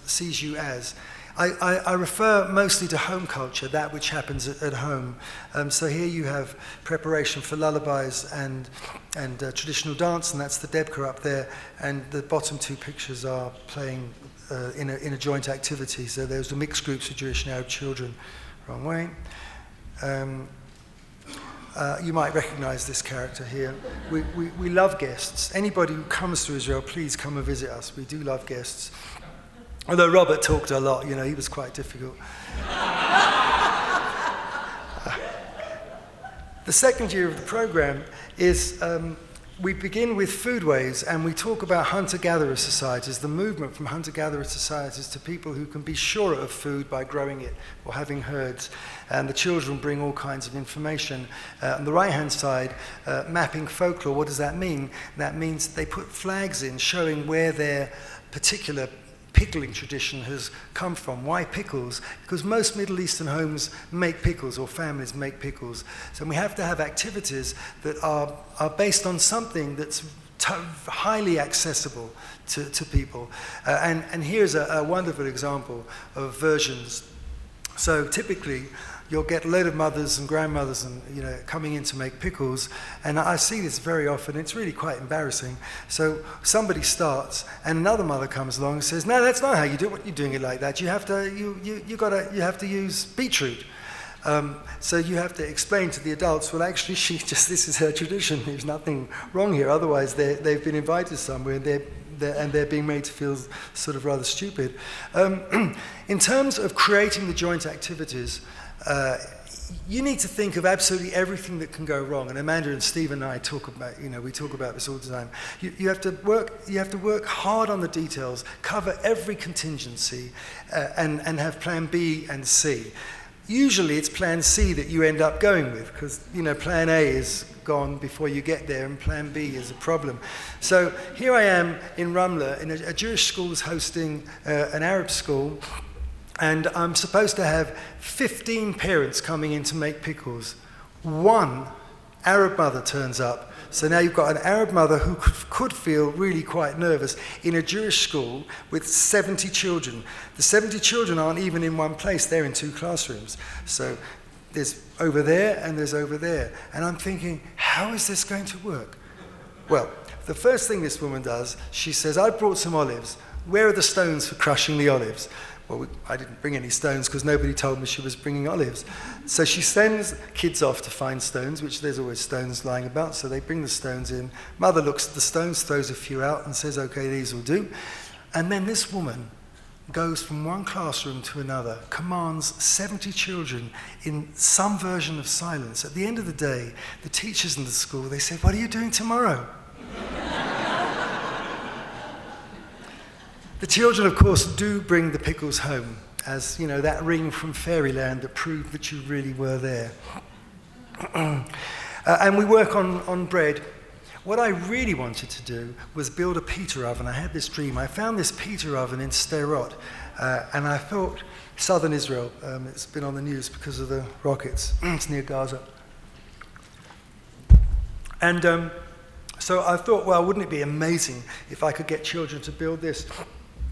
sees you as. I refer mostly to home culture, that which happens at home. So here you have preparation for lullabies and traditional dance, and that's the Debka up there. And the bottom two pictures are playing in a joint activity. So there's the mixed groups of Jewish and Arab children. Wrong way. You might recognize this character here. We love guests. Anybody who comes to Israel, please come and visit us. We do love guests. Although Robert talked a lot, he was quite difficult. The second year of the program is, we begin with foodways, and we talk about hunter-gatherer societies, the movement from hunter-gatherer societies to people who can be sure of food by growing it or having herds. And the children bring all kinds of information. On the right-hand side, mapping folklore, what does that mean? That means they put flags in showing where their particular pickling tradition has come from. Why pickles? Because most Middle Eastern homes make pickles, or families make pickles. So we have to have activities that are based on something that's highly accessible to people. And here's a wonderful example of versions. So typically, you'll get a load of mothers and grandmothers and coming in to make pickles, and I see this very often. It's really quite embarrassing. So somebody starts, and another mother comes along and says, "No, that's not how you do it. What are you doing it like that? You have to use beetroot." So you have to explain to the adults, well, actually, this is her tradition. There's nothing wrong here. Otherwise, they've been invited somewhere, and they're being made to feel sort of rather stupid. In terms of creating the joint activities, you need to think of absolutely everything that can go wrong. And Amanda and Steve and I talk about, we talk about this all the time. You have to work hard on the details, cover every contingency, and have plan B and C. Usually it's plan C that you end up going with, because plan A is gone before you get there, and plan B is a problem. So here I am in Ramla, in a Jewish school is hosting an Arab school, and I'm supposed to have 15 parents coming in to make pickles. One Arab mother turns up. So now you've got an Arab mother who could feel really quite nervous in a Jewish school with 70 children. The 70 children aren't even in one place, they're in two classrooms. So there's over there and there's over there. And I'm thinking, how is this going to work? Well, the first thing this woman does, she says, "I brought some olives. Where are the stones for crushing the olives?" Well, I didn't bring any stones because nobody told me she was bringing olives. So she sends kids off to find stones, which there's always stones lying about, so they bring the stones in. Mother looks at the stones, throws a few out and says, "Okay, these will do." And then this woman goes from one classroom to another, commands 70 children in some version of silence. At the end of the day, the teachers in the school, they say, "What are you doing tomorrow?" The children, of course, do bring the pickles home, as, that ring from fairyland that proved that you really were there. And we work on bread. What I really wanted to do was build a pita oven. I had this dream. I found this pita oven in Sderot, and I thought, southern Israel, it's been on the news because of the rockets. It's near Gaza. And so I thought, well, wouldn't it be amazing if I could get children to build this?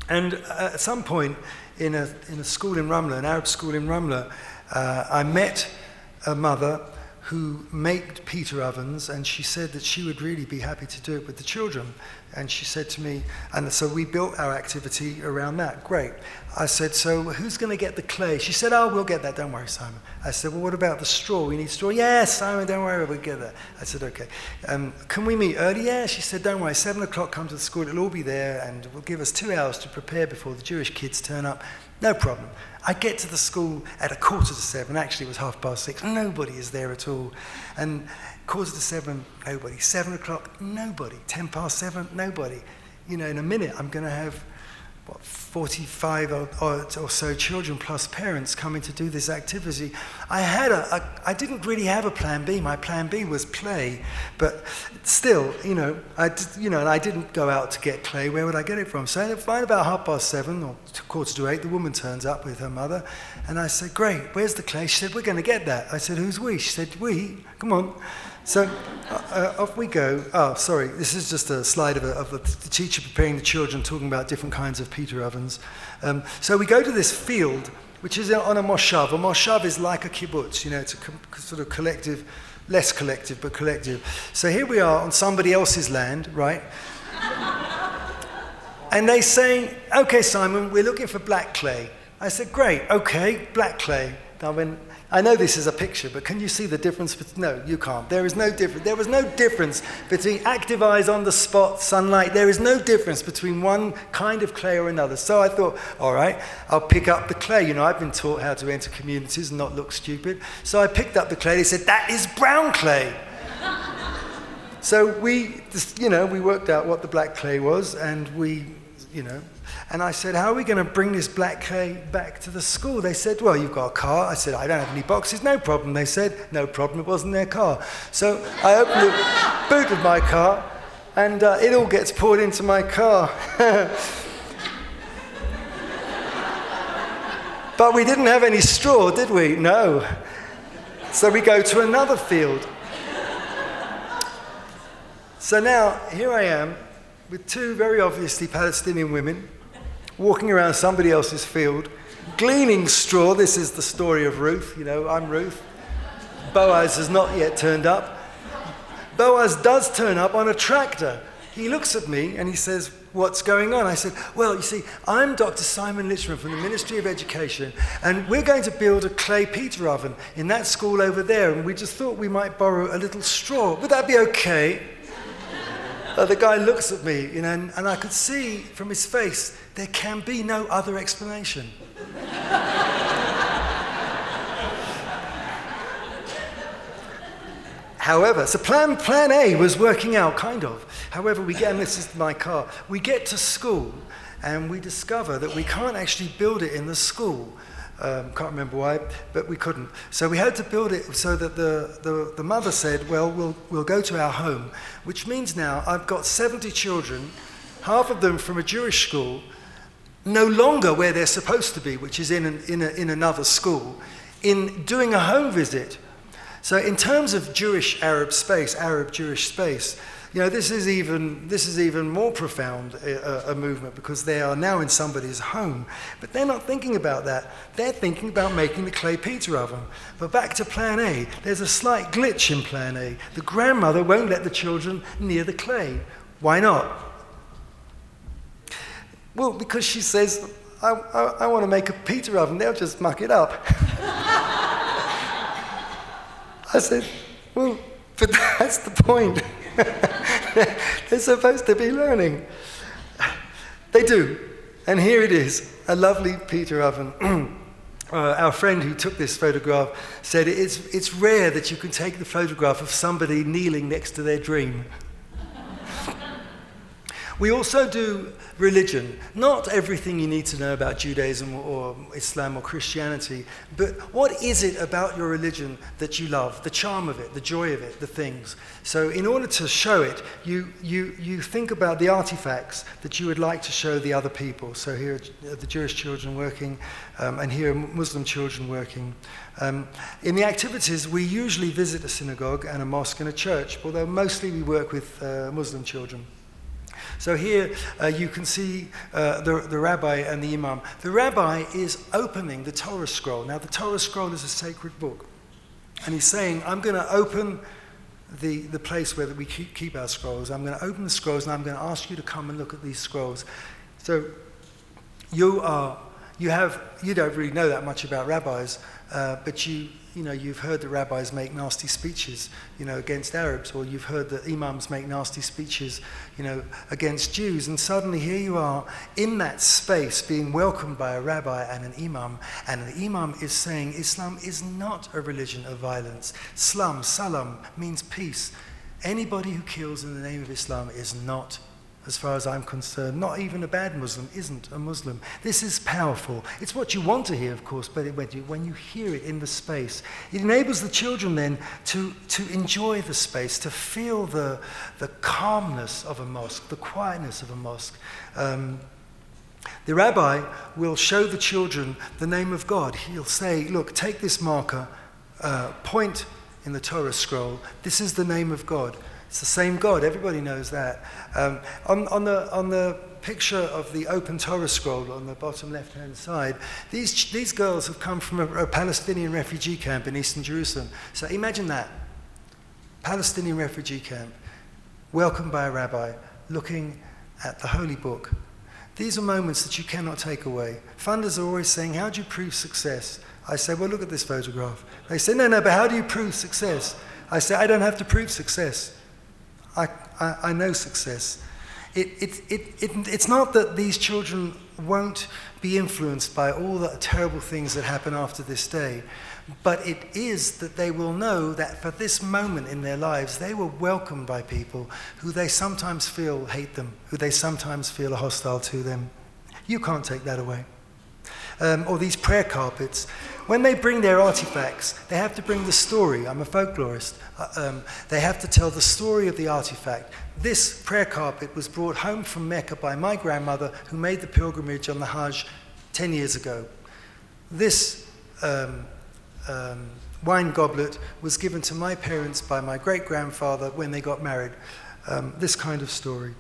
And at some point in a school in Ramla, an Arab school in Ramla, I met a mother who made pita ovens, and she said that she would really be happy to do it with the children. And she said to me, and so we built our activity around that. Great. I said, "So who's going to get the clay?" She said, "Oh, we'll get that. Don't worry, Simon." I said, "Well, what about the straw? We need straw." "Yes, Simon, don't worry, we'll get that." I said, "Okay. Can we meet early?" "Yeah." She said, "Don't worry, 7 o'clock, come to the school. It'll all be there, and we'll give us 2 hours to prepare before the Jewish kids turn up." No problem. I get to the school at 6:45. Actually, it was 6:30. Nobody is there at all. And 6:45, nobody. 7 o'clock, nobody. 7:10, nobody. In a minute, I'm going to have 45 or so children plus parents coming to do this activity. I didn't really have a plan B. My plan B was play, but still, and I didn't go out to get clay. Where would I get it from? So at about 7:30 or 7:45, the woman turns up with her mother, and I said, "Great, where's the clay?" She said, "We're going to get that." I said, "Who's we?" She said, "We. Come on." So off we go. Oh, sorry, this is just a slide of the teacher preparing the children, talking about different kinds of Peter ovens. So we go to this field, which is on a moshav. A moshav is like a kibbutz, it's a sort of collective, less collective, but collective. So here we are on somebody else's land, right? And they say, "Okay, Simon, we're looking for black clay." I said, "Great, okay, black clay." I know this is a picture, but can you see the difference? No, you can't. There is no difference. There was no difference between active eyes on the spot, sunlight. There is no difference between one kind of clay or another. So I thought, all right, I'll pick up the clay. I've been taught how to enter communities and not look stupid. So I picked up the clay. They said, "That is brown clay." So we worked out what the black clay was, and and I said, "How are we going to bring this black clay back to the school?" They said, "Well, you've got a car." I said, "I don't have any boxes." "No problem." They said, "No problem, it wasn't their car." So I opened the boot of my car, and it all gets poured into my car. But we didn't have any straw, did we? No. So we go to another field. So now, here I am, with two very obviously Palestinian women, walking around somebody else's field, gleaning straw. This is the story of Ruth. I'm Ruth. Boaz has not yet turned up. Boaz does turn up on a tractor. He looks at me and he says, "What's going on?" I said, "Well, you see, I'm Dr. Simon Lichman from the Ministry of Education, and we're going to build a clay Peter oven in that school over there, and we just thought we might borrow a little straw. Would that be okay?" The guy looks at me, and I could see from his face there can be no other explanation. However, so plan A was working out, kind of. However, and this is my car, we get to school and we discover that we can't actually build it in the school. Can't remember why, but we couldn't. So we had to build it so that the mother said, "Well, we'll go to our home," which means now I've got 70 children, half of them from a Jewish school, no longer where they're supposed to be, which is in another school, in doing a home visit. So in terms of Jewish-Arab space, Arab-Jewish space, this is even more profound a movement, because they are now in somebody's home. But they're not thinking about that. They're thinking about making the clay Peter oven. But back to plan A, there's a slight glitch in plan A. The grandmother won't let the children near the clay. Why not? Well, because she says, I want to make a Peter oven, they'll just muck it up. I said, "Well, but that's the point. They're supposed to be learning." They do. And here it is, a lovely Peter oven. Our friend who took this photograph said it's rare that you can take the photograph of somebody kneeling next to their dream. We also do religion. Not everything you need to know about Judaism or Islam or Christianity, but what is it about your religion that you love? The charm of it, the joy of it, the things. So in order to show it, you think about the artifacts that you would like to show the other people. So here are the Jewish children working, and here are Muslim children working. In the activities, we usually visit a synagogue and a mosque and a church, although mostly we work with Muslim children. So here you can see the rabbi and the imam. The rabbi is opening the Torah scroll. Now the Torah scroll is a sacred book. And he's saying, "I'm going to open the place where we keep our scrolls. I'm going to open the scrolls and I'm going to ask you to come and look at these scrolls." So you don't really know that much about rabbis, but you've heard the rabbis make nasty speeches, against Arabs, or you've heard the imams make nasty speeches, against Jews. And suddenly here you are in that space being welcomed by a rabbi and an imam is saying Islam is not a religion of violence. Salam means peace. Anybody who kills in the name of Islam is not as far as I'm concerned. Not even a bad Muslim isn't a Muslim. This is powerful. It's what you want to hear, of course, but when you hear it in the space, it enables the children then to enjoy the space, to feel the calmness of a mosque, the quietness of a mosque. The rabbi will show the children the name of God. He'll say, look, take this marker, point in the Torah scroll. This is the name of God. It's the same God. Everybody knows that. On the picture of the open Torah scroll on the bottom left-hand side, these girls have come from a Palestinian refugee camp in eastern Jerusalem. So imagine that. Palestinian refugee camp, welcomed by a rabbi, looking at the holy book. These are moments that you cannot take away. Funders are always saying, how do you prove success? I say, well, look at this photograph. They say, no, but how do you prove success? I say, I don't have to prove success. I know success. It's not that these children won't be influenced by all the terrible things that happen after this day, but it is that they will know that for this moment in their lives, they were welcomed by people who they sometimes feel hate them, who they sometimes feel are hostile to them. You can't take that away. Or these prayer carpets. When they bring their artifacts, they have to bring the story. I'm a folklorist. They have to tell the story of the artifact. This prayer carpet was brought home from Mecca by my grandmother, who made the pilgrimage on the Hajj 10 years ago. This wine goblet was given to my parents by my great-grandfather when they got married. This kind of story.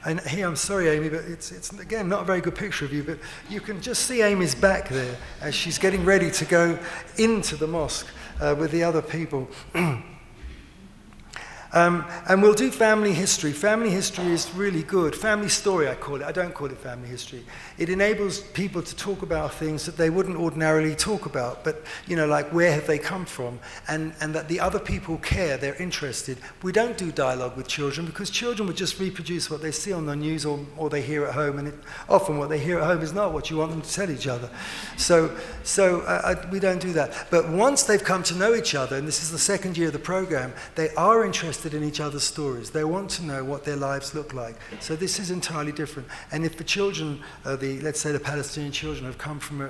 And here, I'm sorry, Amy, but it's again not a very good picture of you, but you can just see Amy's back there as she's getting ready to go into the mosque with the other people. And we'll do family history. Family history is really good. Family story, I call it. I don't call it family history. It enables people to talk about things that they wouldn't ordinarily talk about, but, like where have they come from? And that the other people care, they're interested. We don't do dialogue with children because children would just reproduce what they see on the news or they hear at home, and often what they hear at home is not what you want them to tell each other. So we don't do that. But once they've come to know each other, and this is the second year of the program, they are interested in each other's stories. They want to know what their lives look like. So this is entirely different. And if the children, let's say the Palestinian children, have come from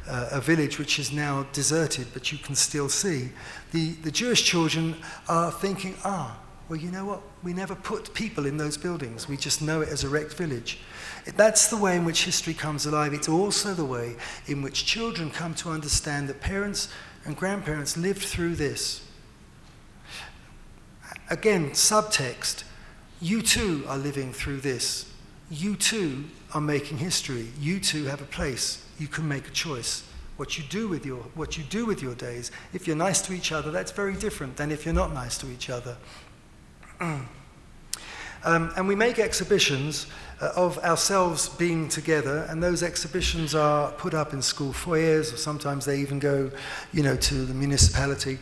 a village which is now deserted, but you can still see, the Jewish children are thinking, well, you know what? We never put people in those buildings. We just know it as a wrecked village. That's the way in which history comes alive. It's also the way in which children come to understand that parents and grandparents lived through this. Again, subtext, you too are living through this. You too are making history. You too have a place. You can make a choice. What you do with your days, if you're nice to each other, that's very different than if you're not nice to each other. And we make exhibitions of ourselves being together, and those exhibitions are put up in school foyers, or sometimes they even go, to the municipality.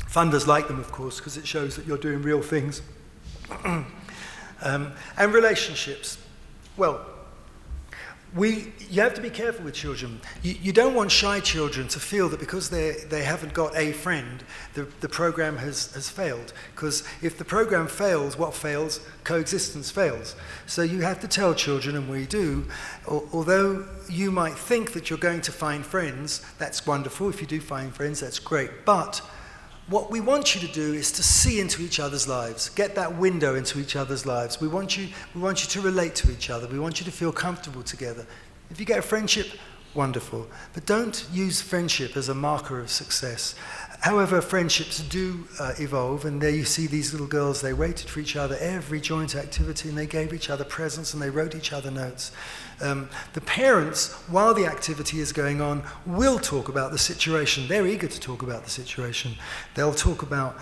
Funders like them, of course, because it shows that you're doing real things. And relationships. Well, you have to be careful with children. You don't want shy children to feel that because they haven't got a friend, the program has failed. Because if the program fails, what fails? Coexistence fails. So you have to tell children, and we do, although you might think that you're going to find friends, that's wonderful. If you do find friends, that's great. But what we want you to do is to see into each other's lives, get that window into each other's lives. We want you to relate to each other. We want you to feel comfortable together. If you get a friendship, wonderful. But don't use friendship as a marker of success. However, friendships do evolve, and there you see these little girls, they waited for each other every joint activity, and they gave each other presents, and they wrote each other notes. The parents, while the activity is going on, will talk about the situation. They're eager to talk about the situation. They'll talk about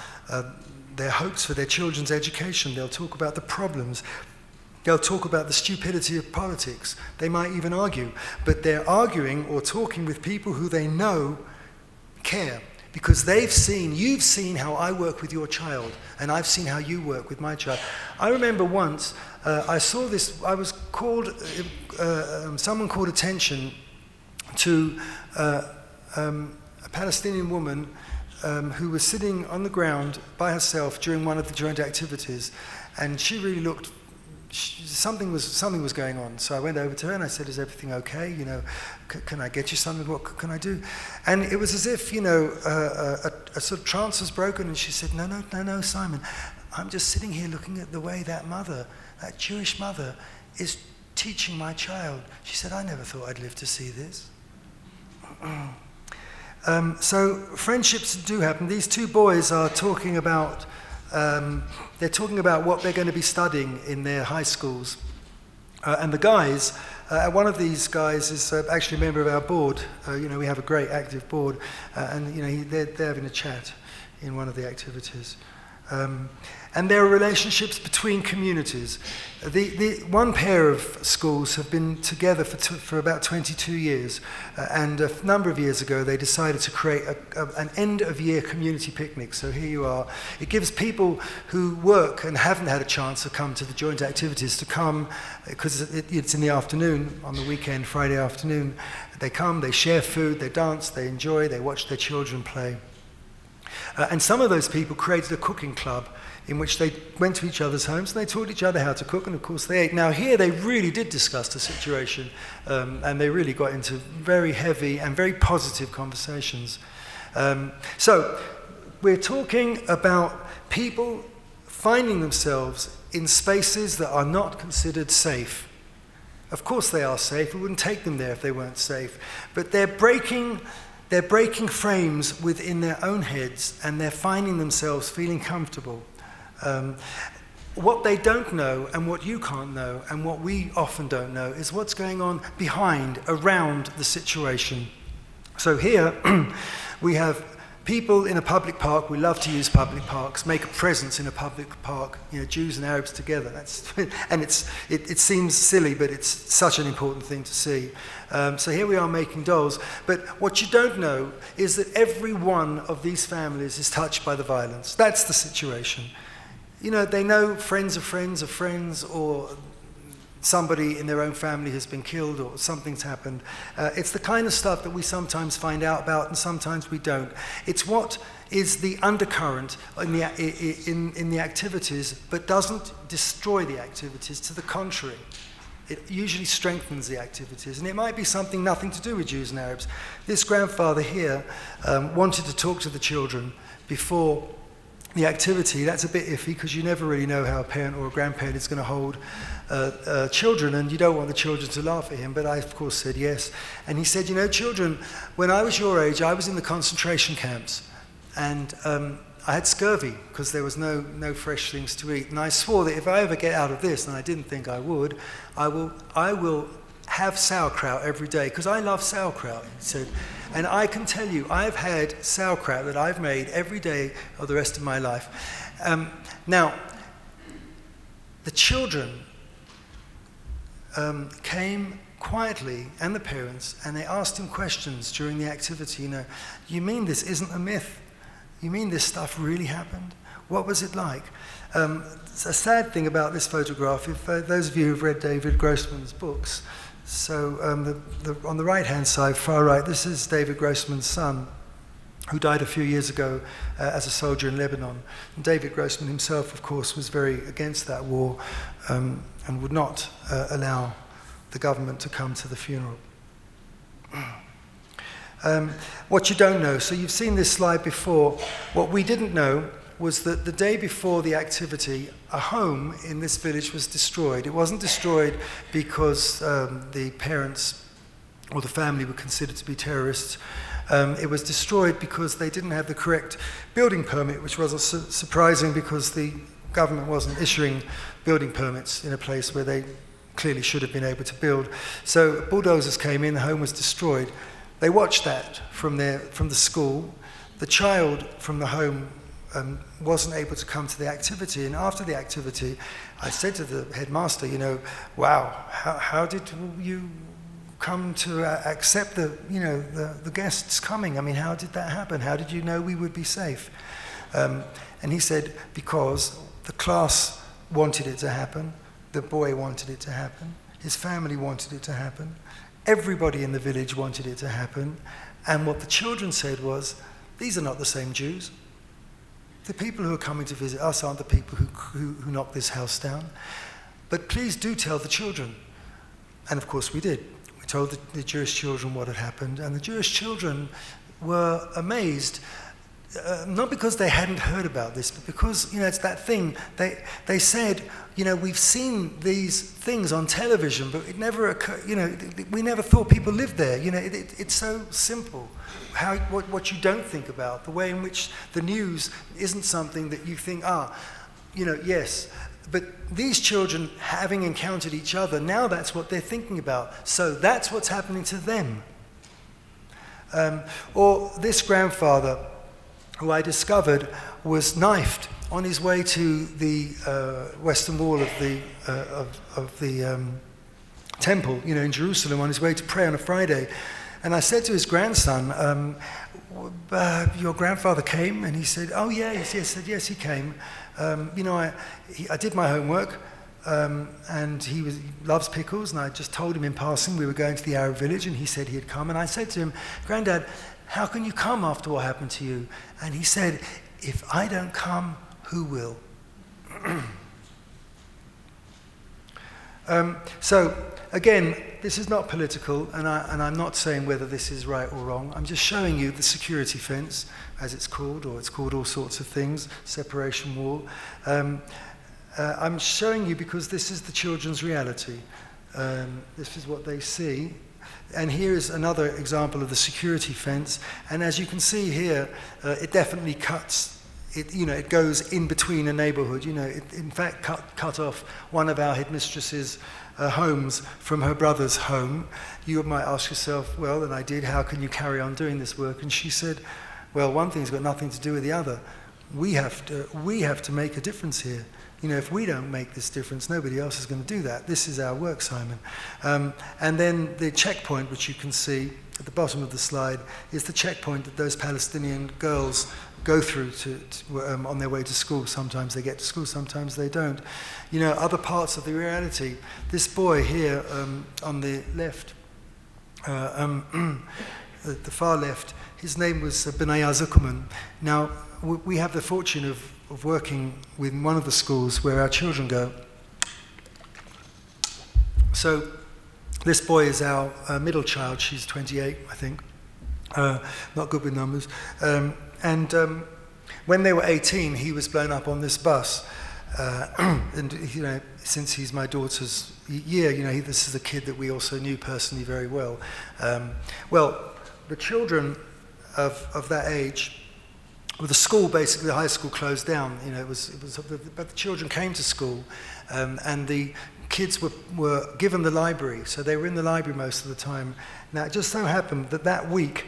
their hopes for their children's education. They'll talk about the problems. They'll talk about the stupidity of politics. They might even argue, but they're arguing or talking with people who they know care. Because you've seen how I work with your child, and I've seen how you work with my child. I remember once, I saw this, someone called attention to a Palestinian woman who was sitting on the ground by herself during one of the joint activities, and she really looked. Something was going on. So I went over to her and I said, "Is everything okay? You know, can I get you something? What can I do?" And it was as if, you know, a sort of trance was broken. And she said, "No, Simon. I'm just sitting here looking at the way that mother, that Jewish mother, is teaching my child." She said, "I never thought I'd live to see this." So friendships do happen. These two boys are talking about. They're talking about what they're going to be studying in their high schools. And the guys, one of these guys is actually a member of our board. You know, we have a great active board. And, you know, they're having a chat in one of the activities. And there are relationships between communities. The one pair of schools have been together for about 22 years. And a number of years ago, they decided to create an end-of-year community picnic. So here you are. It gives people who work and haven't had a chance to come to the joint activities to come, because it's in the afternoon, on the weekend, Friday afternoon. They come, they share food, they dance, they enjoy, they watch their children play. And some of those people created a cooking club in which they went to each other's homes and they taught each other how to cook, and of course they ate. Now here they really did discuss the situation, and they really got into very heavy and very positive conversations. So we're talking about people finding themselves in spaces that are not considered safe. Of course they are safe. We wouldn't take them there if they weren't safe. But they're breaking frames within their own heads, and they're finding themselves feeling comfortable. What they don't know, and what you can't know, and what we often don't know, is what's going on behind, around the situation. So here we have people in a public park. We love to use public parks, make a presence in a public park, you know, Jews and Arabs together. And it seems silly, but it's such an important thing to see. So here we are making dolls. But what you don't know is that every one of these families is touched by the violence. That's the situation. You know, they know friends of friends of friends, or somebody in their own family has been killed, or something's happened. It's the kind of stuff that we sometimes find out about and sometimes we don't. It's what is the undercurrent in the activities, but doesn't destroy the activities. To the contrary, it usually strengthens the activities. And it might be something nothing to do with Jews and Arabs. This grandfather here wanted to talk to the children before the activity. That's a bit iffy, because you never really know how a parent or a grandparent is going to hold children, and you don't want the children to laugh at him. But I, of course, said yes. And he said, "You know, children, when I was your age, I was in the concentration camps, and I had scurvy because there was no fresh things to eat. And I swore that if I ever get out of this, and I didn't think I would, I will have sauerkraut every day, because I love sauerkraut," he said. And I can tell you, I've had sauerkraut that I've made every day of the rest of my life. Now, the children came quietly, and the parents, and they asked him questions during the activity. You know, "You mean this isn't a myth? You mean this stuff really happened? What was it like?" It's a sad thing about this photograph, if those of you who've read David Grossman's books, so on the right-hand side, far right, this is David Grossman's son, who died a few years ago as a soldier in Lebanon. And David Grossman himself, of course, was very against that war, and would not allow the government to come to the funeral. What you don't know, so you've seen this slide before. What we didn't know was that the day before the activity, a home in this village was destroyed. It wasn't destroyed because the parents or the family were considered to be terrorists. It was destroyed because they didn't have the correct building permit, which was surprising, because the government wasn't issuing building permits in a place where they clearly should have been able to build. So bulldozers came in, the home was destroyed. They watched that from the school. The child from the home wasn't able to come to the activity, and after the activity, I said to the headmaster, you know, "Wow, how did you come to accept the guests coming? I mean, how did that happen? How did you know we would be safe?" And he said, "Because the class wanted it to happen, the boy wanted it to happen, his family wanted it to happen, everybody in the village wanted it to happen, and what the children said was, these are not the same Jews. The people who are coming to visit us aren't the people who knocked this house down. But please do tell the children. And of course we did. We told the Jewish children what had happened, and the Jewish children were amazed, not because they hadn't heard about this, but because, it's that thing. They said, we've seen these things on television, but it never occurred, we never thought people lived there. It's so simple. What you don't think about, the way in which the news isn't something that you think, yes. But these children, having encountered each other, now that's what they're thinking about. So that's what's happening to them. Or this grandfather, who I discovered was knifed on his way to the western wall of the temple, in Jerusalem, on his way to pray on a Friday. And I said to his grandson, your grandfather came? And he said, oh, yes. I said, yes, he came. I did my homework, and he loves pickles, and I just told him in passing we were going to the Arab village, and he said he had come. And I said to him, Granddad, how can you come after what happened to you? And he said, if I don't come, who will? So, again, this is not political, and I'm not saying whether this is right or wrong. I'm just showing you the security fence, as it's called, or it's called all sorts of things, separation wall. I'm showing you because this is the children's reality. This is what they see. And here is another example of the security fence. And as you can see here, it definitely cuts. It goes in between a neighborhood. It in fact cut off one of our headmistresses' homes from her brother's home. You might ask yourself, well, and I did, how can you carry on doing this work? And she said, well, one thing's got nothing to do with the other. We have to make a difference here. If we don't make this difference, nobody else is going to do that. This is our work, Simon. And then the checkpoint, which you can see at the bottom of the slide, is the checkpoint that those Palestinian girls go through on their way to school. Sometimes they get to school, sometimes they don't. Other parts of the reality. This boy here on the left, at the far left, his name was Benaya Zuckerman. Now, we have the fortune of working with one of the schools where our children go. So this boy is our middle child. She's 28, I think. Not good with numbers. And when they were 18, he was blown up on this bus. And since he's my daughter's year, this is a kid that we also knew personally very well. Well, the children of that age, well, the school, basically, the high school closed down. But the children came to school, and the kids were given the library, so they were in the library most of the time. Now, it just so happened that week,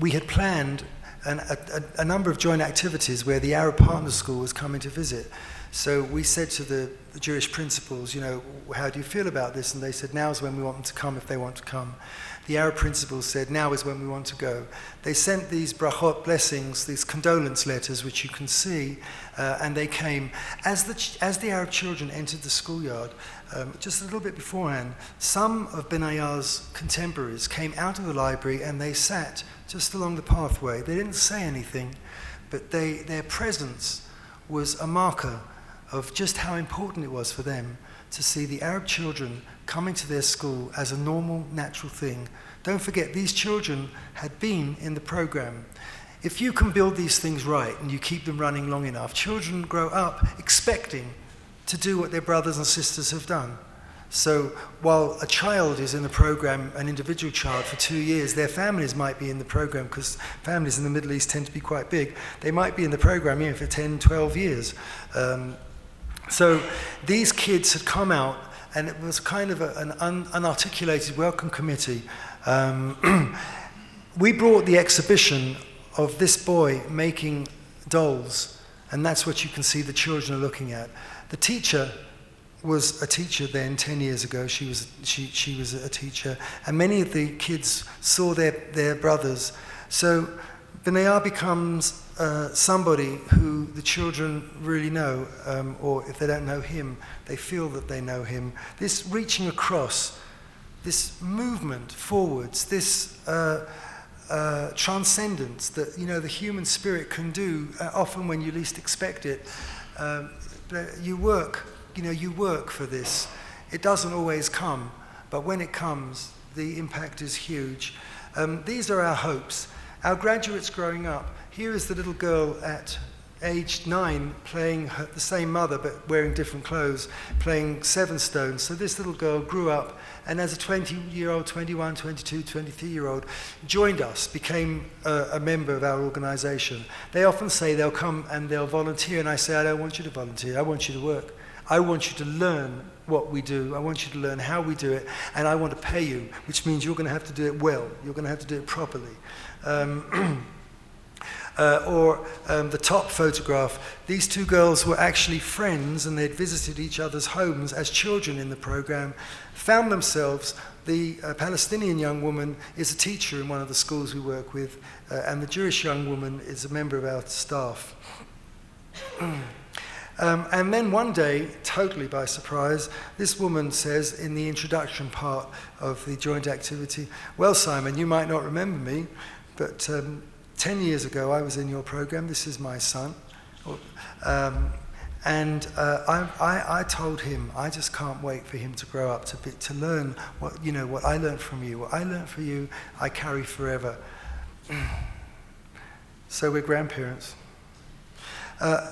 we had planned a number of joint activities where the Arab Partner School was coming to visit. So we said to the Jewish principals, how do you feel about this? And they said, now's when we want them to come if they want to come. The Arab principals said, now is when we want to go. They sent these brachot, blessings, these condolence letters, which you can see, and they came. As the Arab children entered the schoolyard, just a little bit beforehand, some of Benaya's contemporaries came out of the library and they sat just along the pathway. They didn't say anything, but their presence was a marker of just how important it was for them to see the Arab children coming to their school as a normal, natural thing. Don't forget, these children had been in the program. If you can build these things right and you keep them running long enough, children grow up expecting to do what their brothers and sisters have done. So while a child is in the program, an individual child, for 2 years, their families might be in the program, because families in the Middle East tend to be quite big. They might be in the program here for 10, 12 years. So these kids had come out, and it was kind of an unarticulated welcome committee. We brought the exhibition of this boy making dolls, and that's what you can see the children are looking at. The teacher was a teacher then, 10 years ago. She was a teacher, and many of the kids saw their brothers. So Benaya becomes somebody who the children really know, or if they don't know him, they feel that they know him. This reaching across, this movement forwards, this transcendence that, the human spirit can do often when you least expect it. You work for this. It doesn't always come, but when it comes, the impact is huge. These are our hopes. Our graduates growing up. Here is the little girl at age 9 playing the same mother but wearing different clothes, playing Seven Stones. So this little girl grew up and as a 20-year-old, 21, 22, 23-year-old, joined us, became a member of our organization. They often say they'll come and they'll volunteer, and I say, I don't want you to volunteer, I want you to work. I want you to learn what we do, I want you to learn how we do it, and I want to pay you, which means you're going to have to do it well, you're going to have to do it properly. The top photograph, these two girls were actually friends and they'd visited each other's homes as children in the program, found themselves, the Palestinian young woman is a teacher in one of the schools we work with, and the Jewish young woman is a member of our staff. And then one day, totally by surprise, this woman says in the introduction part of the joint activity, well, Simon, you might not remember me, but 10 years ago, I was in your program. This is my son. I told him, I just can't wait for him to grow up, to learn what I learned from you. What I learned from you, I carry forever. So we're grandparents.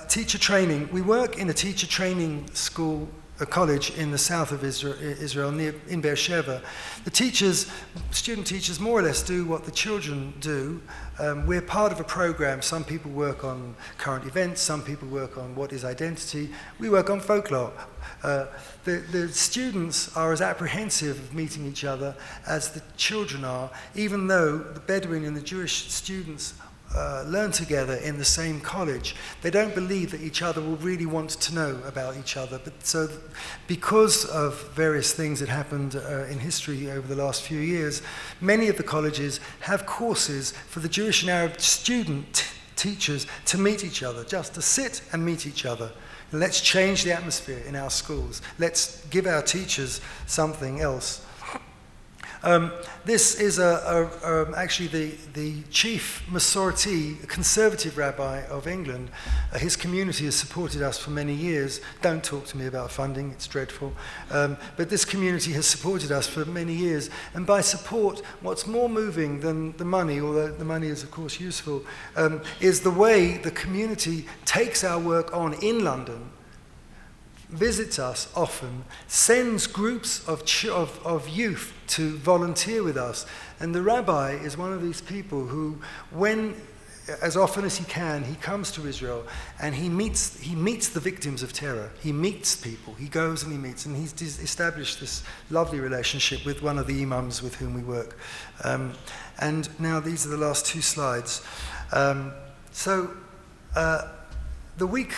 Teacher training. We work in a teacher training school, a college in the south of Israel in Beersheba. The student teachers more or less do what the children do. We're part of a program. Some people work on current events, some people work on what is identity. We work on folklore. The students are as apprehensive of meeting each other as the children are, even though the Bedouin and the Jewish students learn together in the same college. They don't believe that each other will really want to know about each other. But so, because of various things that happened in history over the last few years, many of the colleges have courses for the Jewish and Arab teachers to meet each other, just to sit and meet each other. Let's change the atmosphere in our schools. Let's give our teachers something else. This is actually the chief Masorti, conservative rabbi of England. His community has supported us for many years. Don't talk to me about funding, it's dreadful. But this community has supported us for many years. And by support, what's more moving than the money, although the money is of course useful, is the way the community takes our work on in London, visits us often, sends groups of youth to volunteer with us. And the rabbi is one of these people who, as often as he can, he comes to Israel and he meets the victims of terror. He meets people. He goes and he meets. And he's established this lovely relationship with one of the imams with whom we work. And now these are the last two slides. The week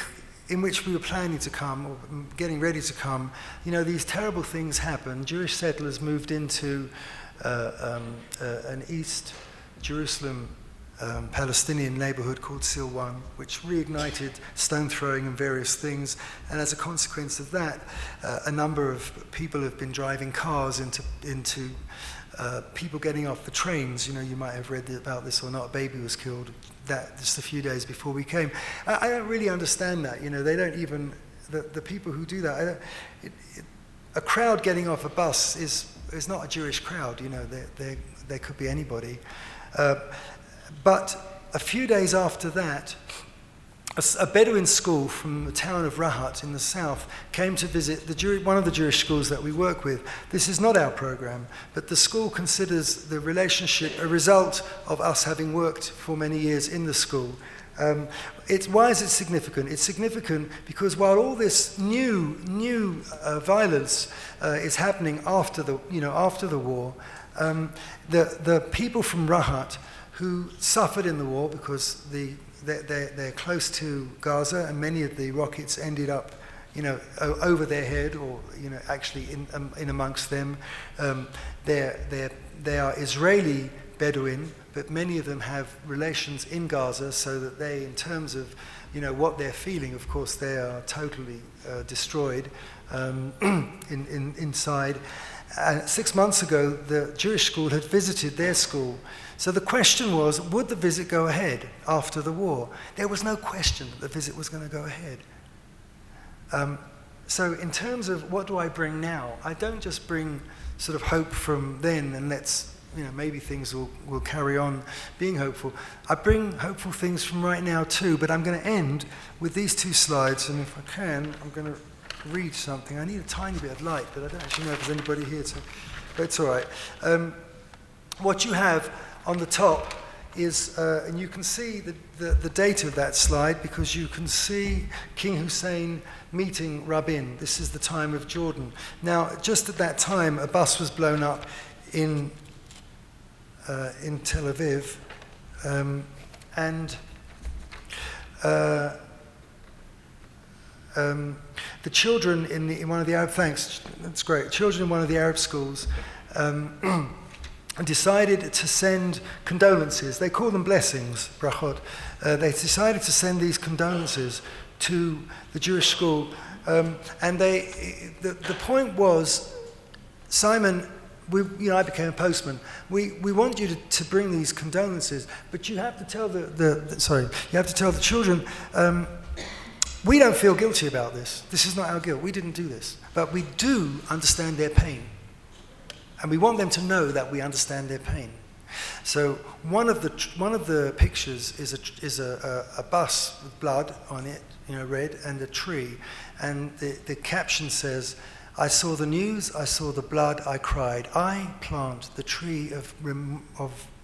in which we were planning to come, or getting ready to come, these terrible things happened. Jewish settlers moved into an East Jerusalem Palestinian neighborhood called Silwan, which reignited stone throwing and various things. And as a consequence of that, a number of people have been driving cars into people getting off the trains. You might have read about this or not. A baby was killed just a few days before we came. I don't really understand that. They don't even, the people who do that, a crowd getting off a bus is not a Jewish crowd. There could be anybody. But a few days after that, a Bedouin school from the town of Rahat in the south came to visit one of the Jewish schools that we work with. This is not our program, but the school considers the relationship a result of us having worked for many years in the school. Why is it significant? It's significant because while all this new violence is happening after the war, the people from Rahat who suffered in the war because they're close to Gaza, and many of the rockets ended up, over their head, or actually in amongst them. They are Israeli Bedouin, but many of them have relations in Gaza, so that they, in terms of what they're feeling, of course, they are totally destroyed inside. And 6 months ago, the Jewish school had visited their school. So the question was, would the visit go ahead after the war? There was no question that the visit was going to go ahead. So in terms of what do I bring now, I don't just bring sort of hope from then and maybe things will carry on being hopeful. I bring hopeful things from right now too, but I'm going to end with these two slides, and if I can, I'm going to read something. I need a tiny bit of light, but I don't actually know if there's anybody here, but it's all right. What you have on the top is, and you can see the date of that slide because you can see King Hussein meeting Rabin. This is the time of Jordan. Now, just at that time, a bus was blown up in Tel Aviv, and the children in one of the Arab, thanks, that's great, children in one of the Arab schools decided to send condolences. They call them blessings, brachot. They decided to send these condolences to the Jewish school, and the point was, Simon, I became a postman. We want you to bring these condolences, but you have to tell you have to tell the children, we don't feel guilty about this. This is not our guilt. We didn't do this, but we do understand their pain. And we want them to know that we understand their pain. So one of the pictures is a bus with blood on it, red, and a tree. And the caption says, "I saw the news, I saw the blood, I cried. I plant the tree of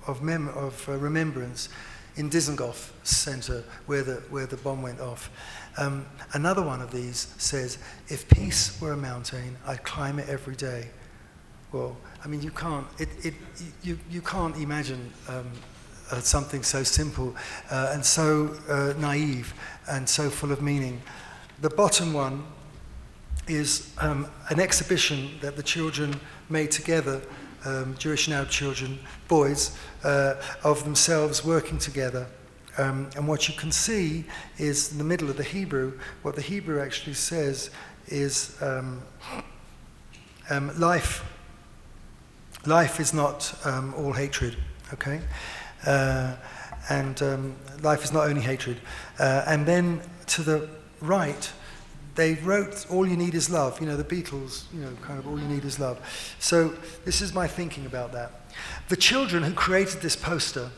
remembrance in Dizengoff Center, where the bomb went off." Another one of these says, "If peace were a mountain, I'd climb it every day." Well, I mean, you can't imagine something so simple and so naive and so full of meaning. The bottom one is an exhibition that the children made together, Jewish and Arab children, boys, of themselves working together. And what you can see is in the middle of the Hebrew, what the Hebrew actually says is life is not all hatred, okay? And life is not only hatred. And then to the right, they wrote "All You Need Is Love," the Beatles, kind of "All You Need Is Love." So this is my thinking about that. The children who created this poster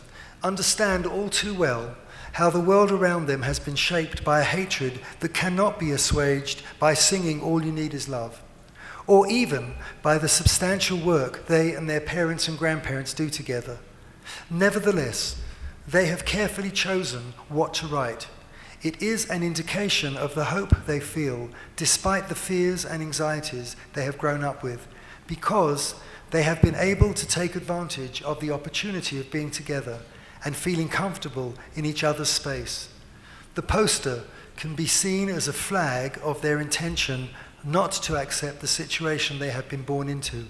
understand all too well how the world around them has been shaped by a hatred that cannot be assuaged by singing "All You Need Is Love," or even by the substantial work they and their parents and grandparents do together. Nevertheless, they have carefully chosen what to write. It is an indication of the hope they feel, despite the fears and anxieties they have grown up with, because they have been able to take advantage of the opportunity of being together and feeling comfortable in each other's space. The poster can be seen as a flag of their intention not to accept the situation they have been born into,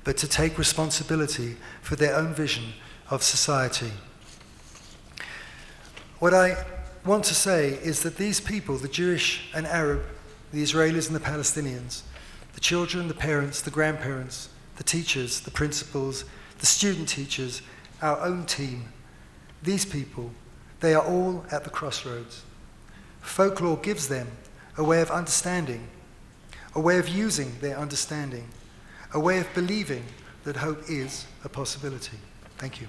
but to take responsibility for their own vision of society. What I want to say is that these people, the Jewish and Arab, the Israelis and the Palestinians, the children, the parents, the grandparents, the teachers, the principals, the student teachers, our own team, these people, they are all at the crossroads. Folklore gives them a way of understanding, a way of using their understanding, a way of believing that hope is a possibility. Thank you.